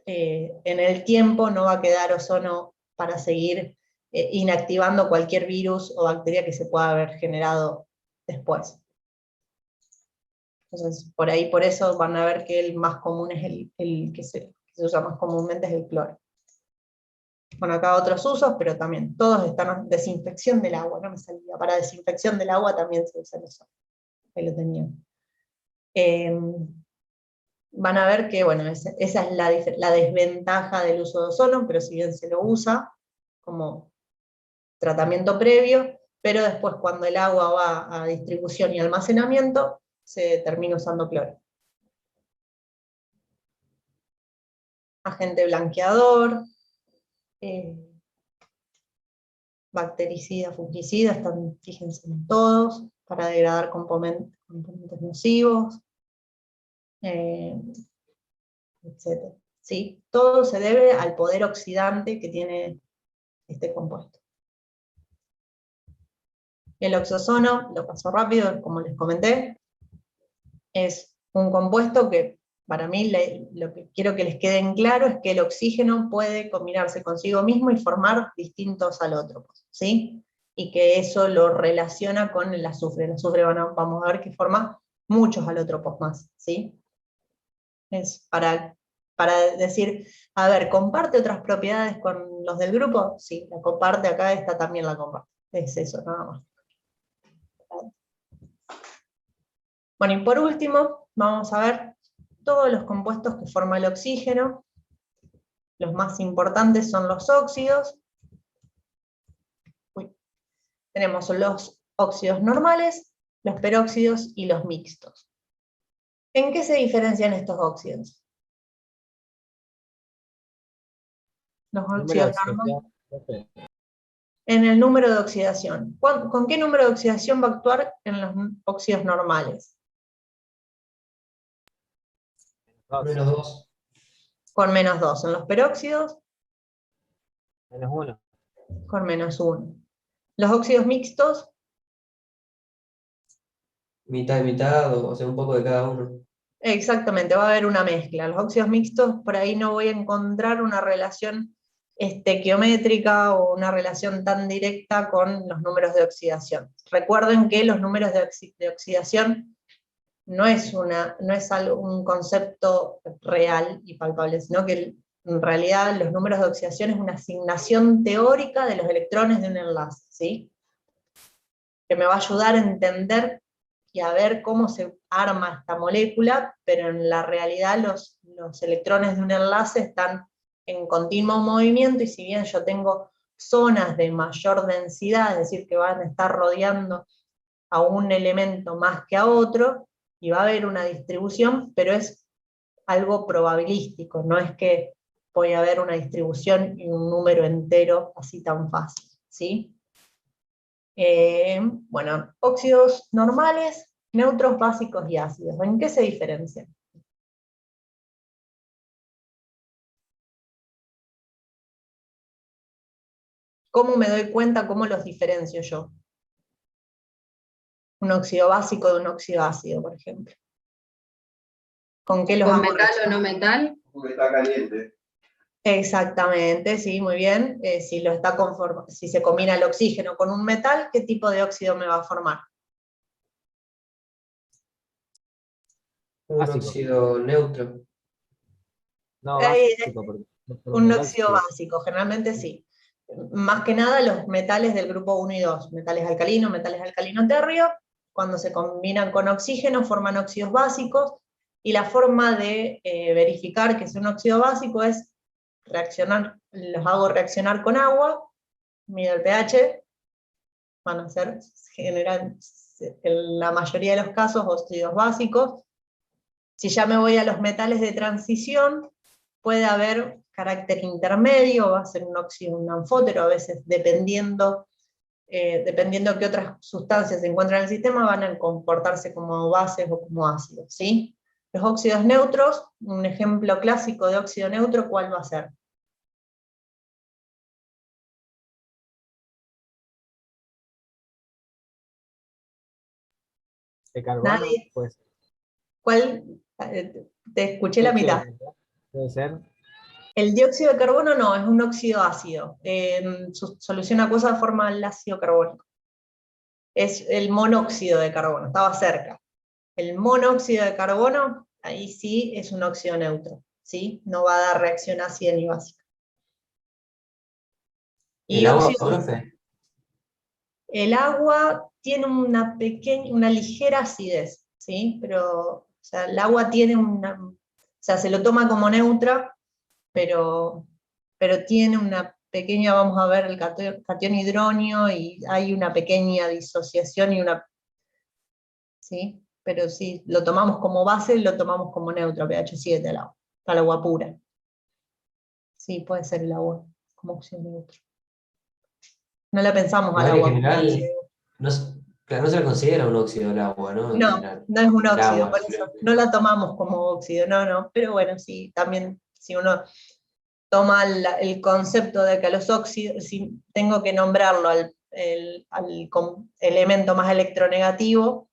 en el tiempo no va a quedar ozono para seguir inactivando cualquier virus o bacteria que se pueda haber generado después. Entonces, por eso van a ver que el más común es el que se usa más comúnmente es el cloro. Bueno, acá otros usos, pero también todos están, desinfección del agua, no me salía, para desinfección del agua también se usa el ozono. Ahí lo tenía. Van a ver que, bueno, esa es la desventaja del uso de ozono, pero si bien se lo usa como tratamiento previo, pero después cuando el agua va a distribución y almacenamiento, se termina usando cloro. Agente blanqueador, bactericida, fungicida, están, fíjense en todos, para degradar componentes nocivos, etc. ¿Sí? Todo se debe al poder oxidante que tiene este compuesto. El oxozono, lo paso rápido, como les comenté, es un compuesto que para mí lo que quiero que les quede en claro es que el oxígeno puede combinarse consigo mismo y formar distintos alótropos, ¿sí? Y que eso lo relaciona con el azufre. El azufre vamos a ver que forma muchos alótropos más, ¿sí? Es para decir, a ver, ¿comparte otras propiedades con los del grupo? Sí, la comparte acá, esta también la comparte. Es eso, nada más. Bueno, y por último, vamos a ver todos los compuestos que forma el oxígeno. Los más importantes son los óxidos. Tenemos los óxidos normales, los peróxidos y los mixtos. ¿En qué se diferencian estos óxidos? Los óxidos normales. En el número de oxidación. ¿Con qué número de oxidación va a actuar en los óxidos normales? -2. Con -2. En los peróxidos, -1. con -1. Los óxidos mixtos, Mitad y mitad, o sea, un poco de cada uno. exactamente, va a haber una mezcla. Los óxidos mixtos, por ahí no voy a encontrar una relación estequiométrica o una relación tan directa con los números de oxidación. Recuerden que los números de oxidación no es un concepto real y palpable, sino que en realidad los números de oxidación es una asignación teórica de los electrones de un enlace, ¿sí? Que me va a ayudar a entender y a ver cómo se arma esta molécula, pero en la realidad los electrones de un enlace están en continuo movimiento, y si bien yo tengo zonas de mayor densidad, es decir, que van a estar rodeando a un elemento más que a otro, y va a haber una distribución, pero es algo probabilístico, no es que voy a ver una distribución y un número entero así tan fácil, ¿sí? Bueno, óxidos normales, neutros, básicos y ácidos. ¿En qué se diferencian? ¿Cómo me doy cuenta? ¿Cómo los diferencio yo? Un óxido básico de un óxido ácido, por ejemplo. ¿Con qué los ¿Con hago metal o no metal? Porque está caliente. Exactamente, sí, muy bien. Si se combina el oxígeno con un metal, ¿qué tipo de óxido me va a formar? Un Básico. óxido neutro. No, Eh, básico, porque por un Un metal óxido sí. básico, generalmente sí. Más que nada los metales del grupo 1 y 2, metales alcalino terrio, cuando se combinan con oxígeno forman óxidos básicos, y la forma de verificar que es un óxido básico es los hago reaccionar con agua, mido el pH, van a ser, generan en la mayoría de los casos, óxidos básicos. Si ya me voy a los metales de transición, puede haber carácter intermedio, va a ser un óxido, un anfótero, a veces dependiendo qué otras sustancias se encuentran en el sistema, van a comportarse como bases o como ácidos, ¿sí? Los óxidos neutros, un ejemplo clásico de óxido neutro, ¿cuál va a ser? De carbono, Nadie. pues. ¿Cuál? Te escuché la Dióxido de mitad. carbono, puede ser. El dióxido de carbono no, es un óxido ácido. Su solución acuosa forma el ácido carbónico. Es el monóxido de carbono, estaba cerca. El monóxido de carbono, ahí sí es un óxido neutro, ¿sí? No va a dar reacción ácida ni básica. ¿El Y agua, óxido, profe? el agua tiene una ligera acidez, ¿sí? Pero, o sea, el agua tiene o sea, se lo toma como neutra, pero tiene una pequeña, vamos a ver, el catión hidronio, y hay una pequeña disociación ¿sí? Pero sí, lo tomamos como base, lo tomamos como neutro, pH 7 al agua pura. Sí, puede ser el agua como opción neutra. No la pensamos al Igual en agua como óxido. general, no, claro, no se lo considera un óxido el agua, ¿no? En No, general. no es un El óxido, agua, por eso no la tomamos como óxido, no. Pero bueno, sí, también si uno toma el concepto de que a los óxidos, si tengo que nombrarlo al elemento más electronegativo,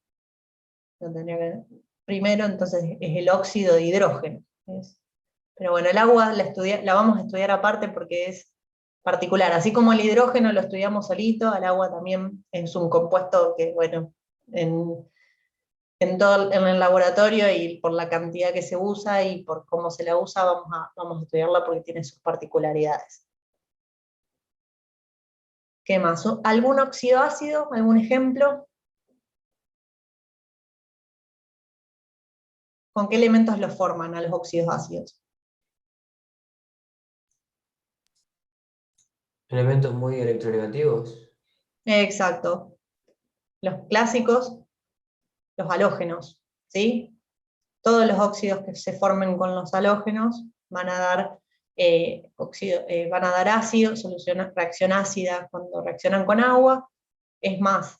lo tendría primero, entonces es el óxido de hidrógeno. Pero bueno, el agua la vamos a estudiar aparte porque es particular. Así como el hidrógeno lo estudiamos solito, el agua también es un compuesto que, bueno, en el laboratorio, y por la cantidad que se usa y por cómo se la usa, vamos a estudiarla porque tiene sus particularidades. ¿Qué más? ¿Algún óxido ácido? ¿Algún ejemplo? ¿Con qué elementos los forman a los óxidos ácidos? Elementos muy electronegativos. Exacto. Los clásicos, los halógenos, ¿sí? Todos los óxidos que se formen con los halógenos van a dar ácido, reacción ácida cuando reaccionan con agua. Es más,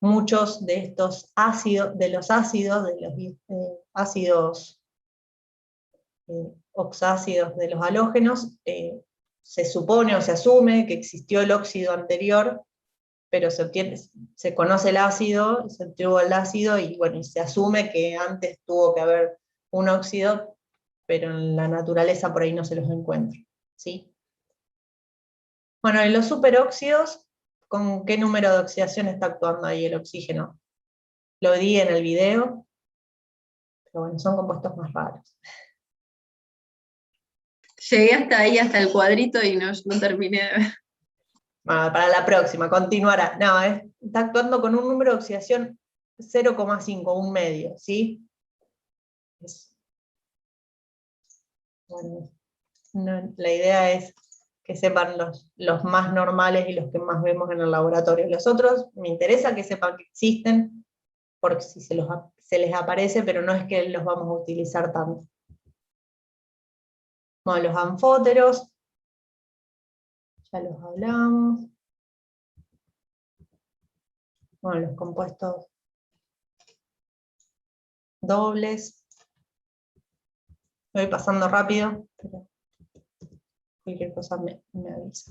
muchos de estos ácidos, de los ácidos oxácidos de los halógenos, se supone o se asume que existió el óxido anterior, pero se conoce el ácido, se obtuvo el ácido, y bueno, y se asume que antes tuvo que haber un óxido, pero en la naturaleza por ahí no se los encuentra, ¿sí? Bueno, y los superóxidos, ¿con qué número de oxidación está actuando ahí el oxígeno? Lo di en el video, pero bueno, son compuestos más raros. Llegué hasta ahí, hasta el cuadrito y no terminé de ver. Bueno, para la próxima, continuará. No, está actuando con un número de oxidación 0,5, un medio, ¿sí? Bueno, la idea es que sepan los más normales y los que más vemos en el laboratorio. Los otros, me interesa que sepan que existen, porque si se les aparece, pero no es que los vamos a utilizar tanto. Bueno, los anfóteros, ya los hablamos. Bueno, los compuestos dobles. Voy pasando rápido, pero cualquier cosa me avisa.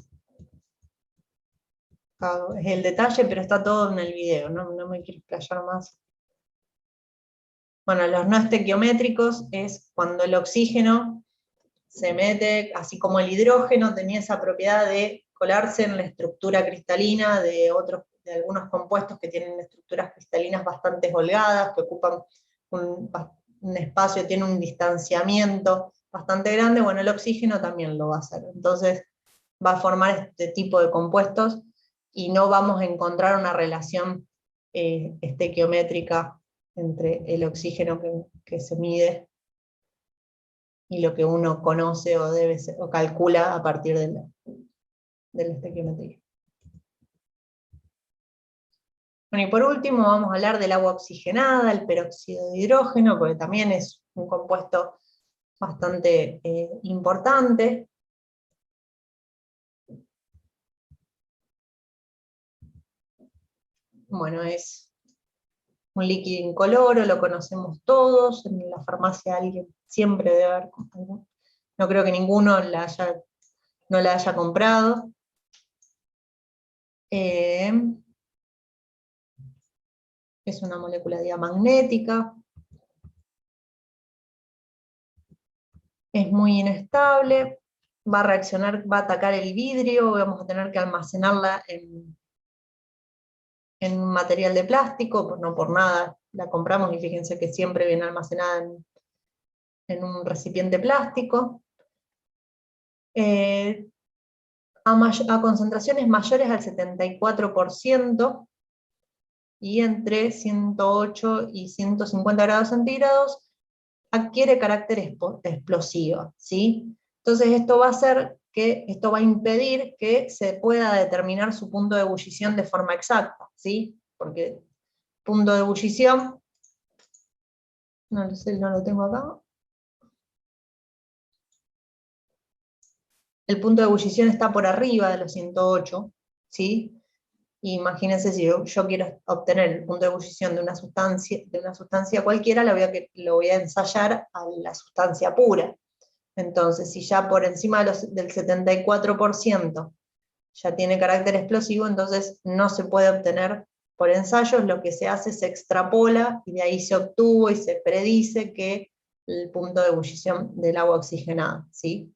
acá es el detalle, pero está todo en el video, no me quiero explayar más. Bueno, los no estequiométricos es cuando el oxígeno se mete, así como el hidrógeno tenía esa propiedad de colarse en la estructura cristalina de algunos compuestos que tienen estructuras cristalinas bastante holgadas, que ocupan un espacio, tiene un distanciamiento bastante grande. Bueno, el oxígeno también lo va a hacer. Entonces va a formar este tipo de compuestos y no vamos a encontrar una relación estequiométrica entre el oxígeno que se mide y lo que uno conoce o debe ser, o calcula a partir de la estequiometría. Bueno, y por último vamos a hablar del agua oxigenada, el peróxido de hidrógeno, porque también es un compuesto bastante importante. Bueno, es un líquido incoloro, lo conocemos todos, en la farmacia alguien siempre debe haber, no creo que ninguno no la haya comprado. Es una molécula diamagnética, es muy inestable, va a reaccionar, va a atacar el vidrio, vamos a tener que almacenarla en un material de plástico, pues no por nada la compramos, y fíjense que siempre viene almacenada en un recipiente plástico. A concentraciones mayores al 74%, y entre 108 y 150 grados centígrados, adquiere carácter explosivo, ¿sí? Entonces esto va a impedir que se pueda determinar su punto de ebullición de forma exacta, ¿sí? Porque punto de ebullición, no lo sé, no lo tengo acá. El punto de ebullición está por arriba de los 108, ¿sí? Imagínense si yo quiero obtener el punto de ebullición de una sustancia cualquiera, lo voy a ensayar a la sustancia pura. Entonces, si ya por encima del 74% ya tiene carácter explosivo, entonces no se puede obtener por ensayos. Lo que se hace se extrapola, y de ahí se obtuvo y se predice que el punto de ebullición del agua oxigenada, ¿sí?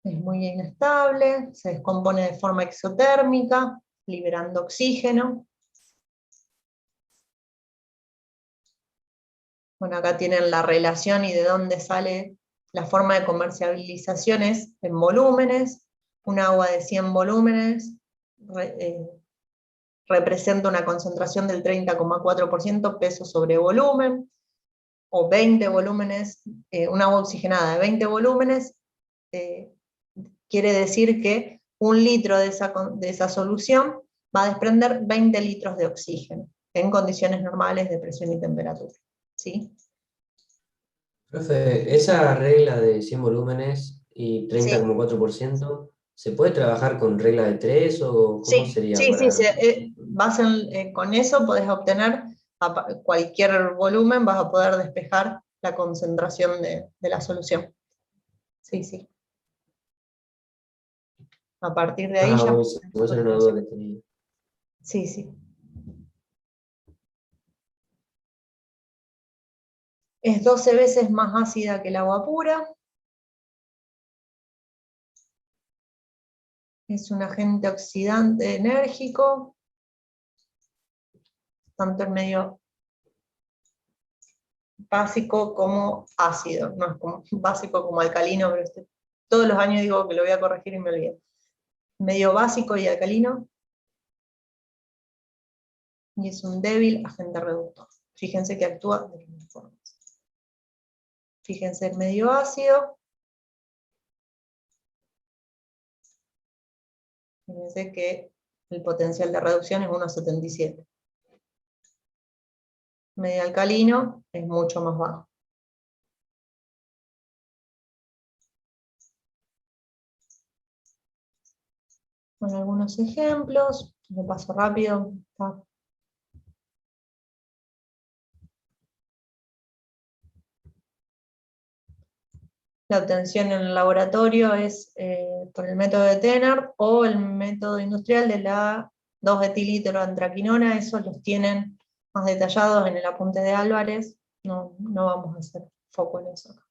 Es muy inestable, se descompone de forma exotérmica, liberando oxígeno. Bueno, acá tienen la relación y de dónde sale la forma de comercialización, es en volúmenes. Un agua de 100 volúmenes representa una concentración del 30,4% peso sobre volumen, o 20 volúmenes, un agua oxigenada de 20 volúmenes, quiere decir que 1 litro de esa solución va a desprender 20 litros de oxígeno, en condiciones normales de presión y temperatura, ¿sí? Profe, esa regla de 100 volúmenes y Sí. 30,4%, ¿se puede trabajar con regla de 3 o cómo sería Sí, para...? con eso podés obtener cualquier volumen, vas a poder despejar la concentración de la solución. Sí, sí. A partir de ahí Ah, ya... buenísimo, esa era una duda que tenía. Sí, sí. Es 12 veces más ácida que el agua pura. Es un agente oxidante enérgico, tanto en medio básico como ácido. No es básico como alcalino, pero todos los años digo que lo voy a corregir y me olvido. Medio básico y alcalino, y es un débil agente reductor. Fíjense que actúa de las dos formas. Fíjense el medio ácido. Fíjense que el potencial de reducción es 1,77. Medio alcalino es mucho más bajo. Con algunos ejemplos, lo paso rápido. La obtención en el laboratorio es por el método de Tener o el método industrial de la 2-etilhidroantraquinona, esos los tienen más detallados en el apunte de Álvarez, no vamos a hacer foco en eso acá.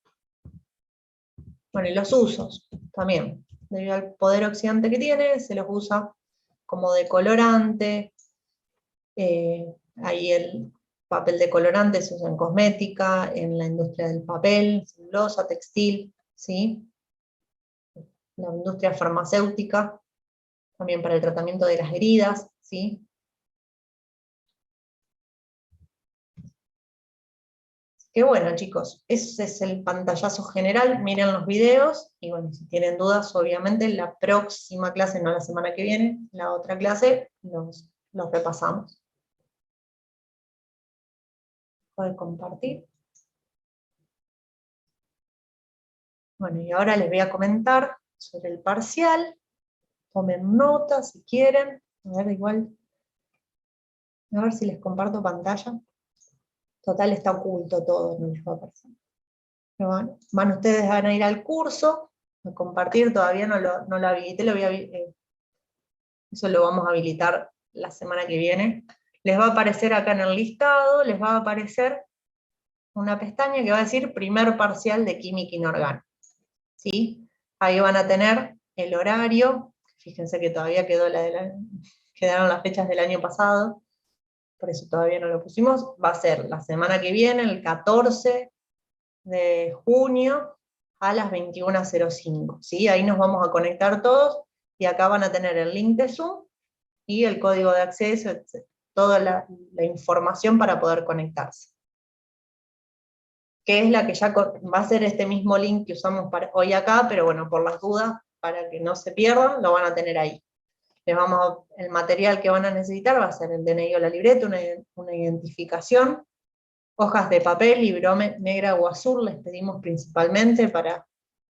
Bueno, y los usos también, debido al poder oxidante que tiene, se los usa como decolorante, ahí el papel decolorante se usa en cosmética, en la industria del papel, celulosa, textil, ¿sí? La industria farmacéutica, también para el tratamiento de las heridas, ¿sí? Que bueno, chicos, ese es el pantallazo general, miren los videos, y bueno, si tienen dudas, obviamente la próxima clase, no la semana que viene, la otra clase, los repasamos. Pueden compartir. Bueno, y ahora les voy a comentar sobre el parcial, tomen nota si quieren, a ver igual, a ver si les comparto pantalla. Total está oculto todo, no les va a aparecer. Van ustedes van a ir al curso, a compartir, todavía no lo habilité, eso lo vamos a habilitar la semana que viene. Les va a aparecer acá en el listado, les va a aparecer una pestaña que va a decir primer parcial de química inorgánica. ¿Sí? Ahí van a tener el horario, fíjense que todavía quedaron las fechas del año pasado, por eso todavía no lo pusimos, va a ser la semana que viene, el 14 de junio, a las 21:05, ¿sí? Ahí nos vamos a conectar todos, y acá van a tener el link de Zoom, y el código de acceso, etc. Toda la información para poder conectarse. Que es la que ya va a ser este mismo link que usamos hoy acá, pero bueno, por las dudas, para que no se pierdan, lo van a tener ahí. El material que van a necesitar va a ser el DNI o la libreta, una identificación, hojas de papel, librome negra o azul, les pedimos principalmente,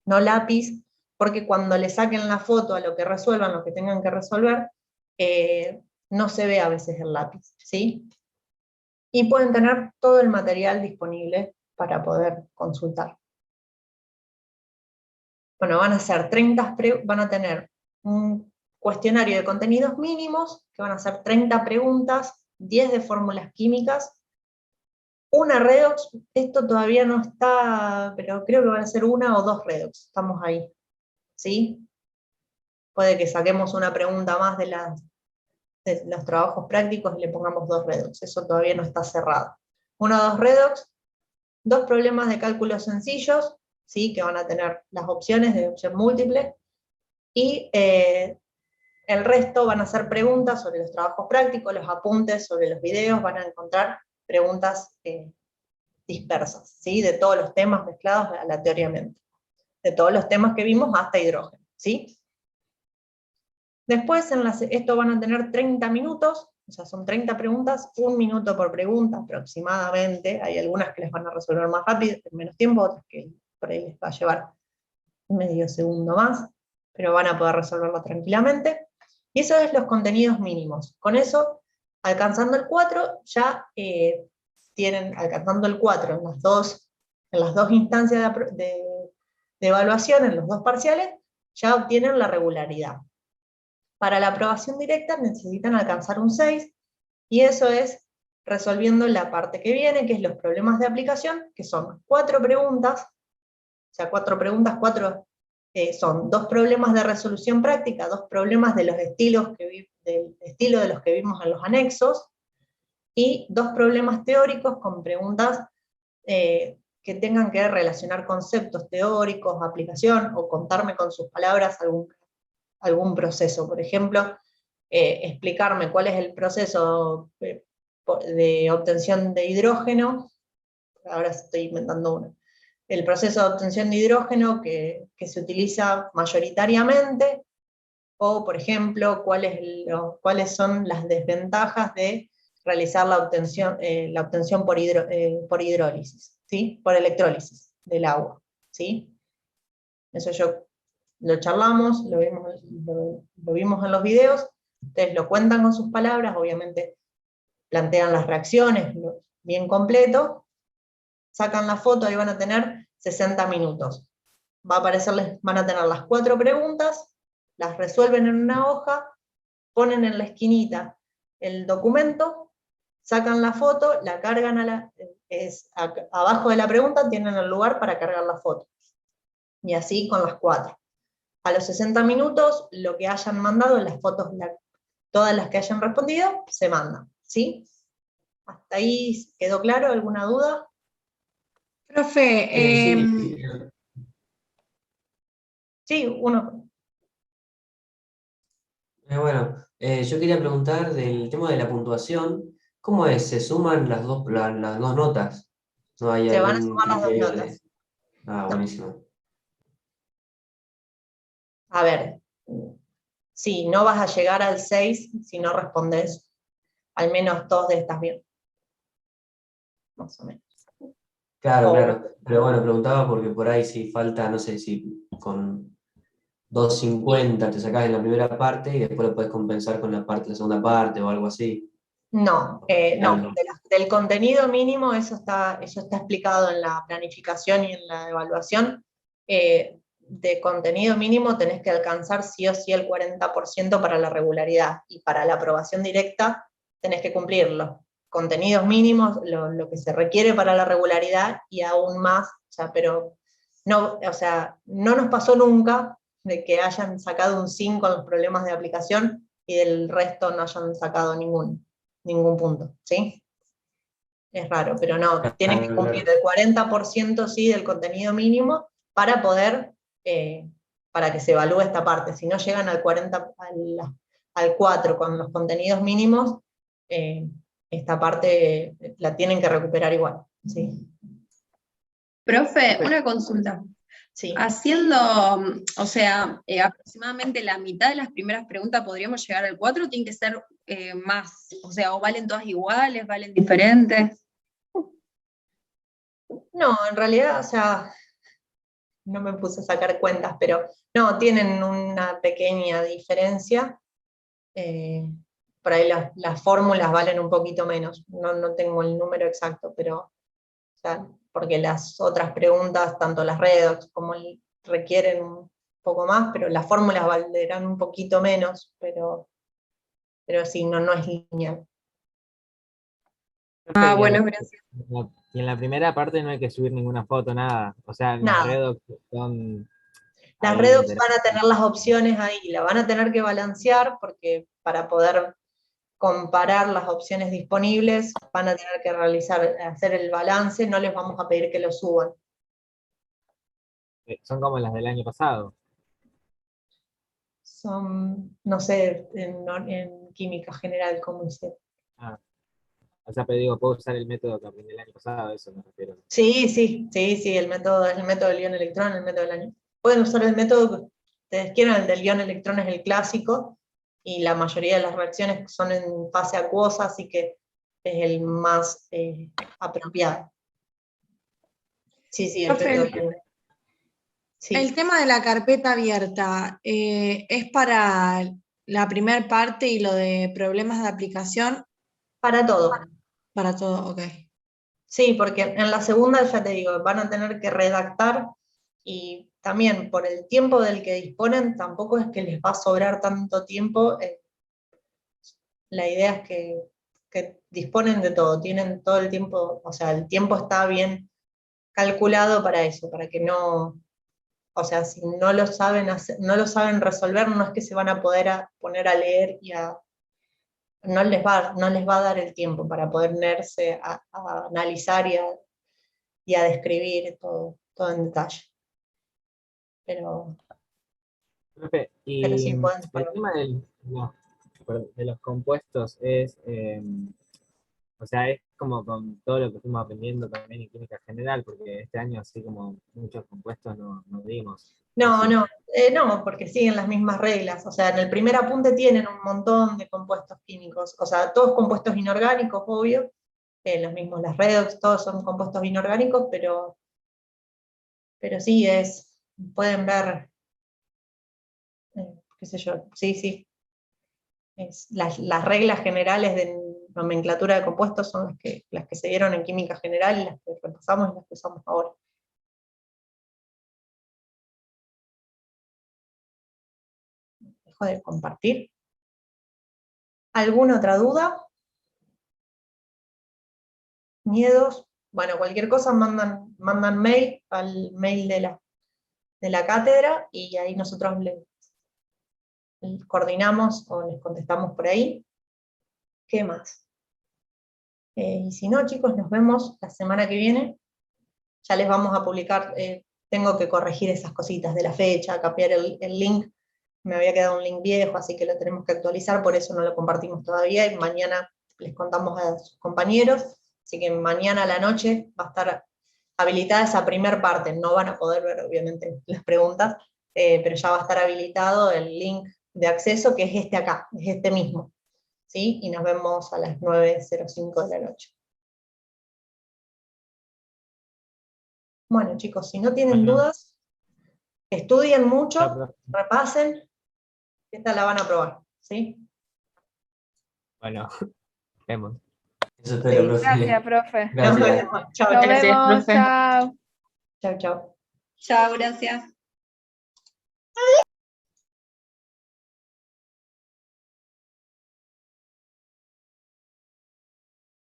no lápiz, porque cuando le saquen la foto a lo que resuelvan, lo que tengan que resolver, no se ve a veces el lápiz, ¿sí? Y pueden tener todo el material disponible para poder consultar. Bueno, van a tener un cuestionario de contenidos mínimos, que van a ser 30 preguntas, 10 de fórmulas químicas, una redox, esto todavía no está, pero creo que van a ser 1 o 2 redox, estamos ahí, ¿sí? Puede que saquemos una pregunta más de los trabajos prácticos y le pongamos 2 redox, eso todavía no está cerrado. 1 o 2 redox, 2 problemas de cálculos sencillos, ¿sí? Que van a tener las opciones de opción múltiple, y el resto van a ser preguntas sobre los trabajos prácticos, los apuntes sobre los videos, van a encontrar preguntas dispersas, ¿sí? De todos los temas mezclados aleatoriamente, de todos los temas que vimos hasta hidrógeno, ¿sí? Después, esto van a tener 30 minutos, o sea, son 30 preguntas, 1 minuto por pregunta aproximadamente, hay algunas que les van a resolver más rápido, en menos tiempo, otras que por ahí les va a llevar medio segundo más, pero van a poder resolverlo tranquilamente. Y eso es los contenidos mínimos. Con eso, alcanzando el 4, ya alcanzando el 4 en las dos instancias de evaluación, en los 2 parciales, ya obtienen la regularidad. Para la aprobación directa necesitan alcanzar un 6, y eso es resolviendo la parte que viene, que es los problemas de aplicación, que son 4 preguntas, o sea, 4 preguntas, son 2 problemas de resolución práctica, 2 problemas de los estilos del estilo de los que vimos en los anexos, y 2 problemas teóricos con preguntas que tengan que relacionar conceptos teóricos, aplicación, o contarme con sus palabras algún proceso. Por ejemplo, explicarme cuál es el proceso de obtención de hidrógeno, ahora estoy inventando uno, el proceso de obtención de hidrógeno que se utiliza mayoritariamente, o por ejemplo, cuáles son las desventajas de realizar la obtención por hidrólisis, ¿sí? Por electrólisis del agua, ¿sí? Eso lo charlamos, lo vimos en los videos, ustedes lo cuentan con sus palabras, obviamente plantean las reacciones bien completo, sacan la foto, ahí van a tener 60 minutos. va a aparecerles, van a tener las 4 preguntas, las resuelven en una hoja, ponen en la esquinita el documento, sacan la foto, la cargan abajo de la pregunta tienen el lugar para cargar la foto. Y así con las 4. A los 60 minutos, lo que hayan mandado, las fotos, todas las que hayan respondido, se mandan, ¿sí? ¿Hasta ahí quedó claro? ¿Alguna duda? Profe, Sí, Sí, uno. yo quería preguntar del tema de la puntuación, ¿cómo es? ¿Se suman las dos notas? ¿No hay Se van a algún sumar las 2 criterio de...? notas. Ah, No. buenísimo. A ver, sí, no vas a llegar al 6 si no respondes al menos 2 de estas bien. Más o menos. Claro, O claro. Pero bueno, preguntaba porque por ahí si falta, no sé, si con 2,50 te sacás en la primera parte y después lo puedes compensar con la segunda parte o algo así. no, Algo. del contenido mínimo, eso está explicado en la planificación y en la evaluación. De contenido mínimo tenés que alcanzar sí o sí el 40% para la regularidad, y para la aprobación directa tenés que cumplir los contenidos mínimos, lo que se requiere para la regularidad, y aún más, pero no, no nos pasó nunca de que hayan sacado un 5 en los problemas de aplicación y del resto no hayan sacado ningún punto, ¿sí? Es raro, pero no, tienen que Claro, cumplir claro. el 40% sí del contenido mínimo para poder, para que se evalúe esta parte. Si no llegan al 40, al 4 con los contenidos mínimos, esta parte la tienen que recuperar igual, ¿sí? Profe, una consulta. Sí. Haciendo, o sea, aproximadamente la mitad de las primeras preguntas podríamos llegar al 4, tiene que ser más, o sea, o valen todas iguales, valen diferentes. No, en realidad, no me puse a sacar cuentas, pero no, tienen una pequeña diferencia. Por ahí las fórmulas valen un poquito menos, no tengo el número exacto, pero porque las otras preguntas, tanto las redox como requieren un poco más, pero las fórmulas valdrán un poquito menos, pero sí, no es lineal. Ah, Y bueno, gracias. y en la primera parte no hay que subir ninguna foto, nada. O sea, las Nada. redox son Las ahí redox van a interactivas. tener las opciones ahí, la van a tener que balancear, porque para poder comparar las opciones disponibles van a tener que hacer el balance, no les vamos a pedir que lo suban. Son como las del año pasado. Son, no sé, en química general, cómo hice. Ah, o sea, pero digo, puedo usar el método que aprendí el año pasado, a eso me refiero. Sí, el método es el método del ion electrón, el método del año. Pueden usar el método que ustedes quieran, el del ion electrón es el clásico, y la mayoría de las reacciones son en fase acuosa, así que es el más apropiado. Sí, el Profe, método del año. el Sí, tema de la carpeta abierta, ¿es para la primera parte y lo de problemas de aplicación? para todo. Para todo, ok. Sí, porque en la segunda, ya te digo, van a tener que redactar, y también por el tiempo del que disponen, tampoco es que les va a sobrar tanto tiempo. La idea es que disponen de todo, tienen todo el tiempo, o sea, el tiempo está bien calculado para eso, para que no, o sea, si no lo saben no lo saben resolver, no es que se van a poder poner a leer no les va a dar el tiempo para ponerse a analizar y a describir todo en detalle. Pero Profe, sí y pueden el disponer. tema de los compuestos es, o sea, es como con todo lo que fuimos aprendiendo también en química general, porque este año así como muchos compuestos no dimos, o No, sí. no, no, porque siguen las mismas reglas. O sea, en el primer apunte tienen un montón de compuestos químicos, o sea, todos compuestos inorgánicos, obvio, los mismos, las redox, todos son compuestos inorgánicos, pero sí pueden ver, qué sé yo, sí, las reglas generales de nomenclatura de compuestos son las que se dieron en química general, y las que repasamos y las que usamos ahora. dejo de compartir. ¿Alguna otra duda? ¿Miedos? Bueno, cualquier cosa mandan mail al mail de la cátedra y ahí nosotros les coordinamos o les contestamos por ahí. ¿Qué más? Y si no, chicos, nos vemos la semana que viene. Ya les vamos a publicar, tengo que corregir esas cositas de la fecha, cambiar el link. Me había quedado un link viejo, así que lo tenemos que actualizar, por eso no lo compartimos todavía, y mañana les contamos a sus compañeros, así que mañana a la noche va a estar habilitada esa primera parte, no van a poder ver obviamente las preguntas, pero ya va a estar habilitado el link de acceso, que es este acá, es este mismo, ¿sí? Y nos vemos a las 9:05 de la noche. Bueno, chicos, si no tienen dudas, estudien mucho, repasen, esta la van a probar, ¿sí? Bueno, vemos. Eso espero, profe. Gracias, profe. Gracias. Chao, Nos gracias, vemos, profe. chao. Chao, chao. Chao, gracias.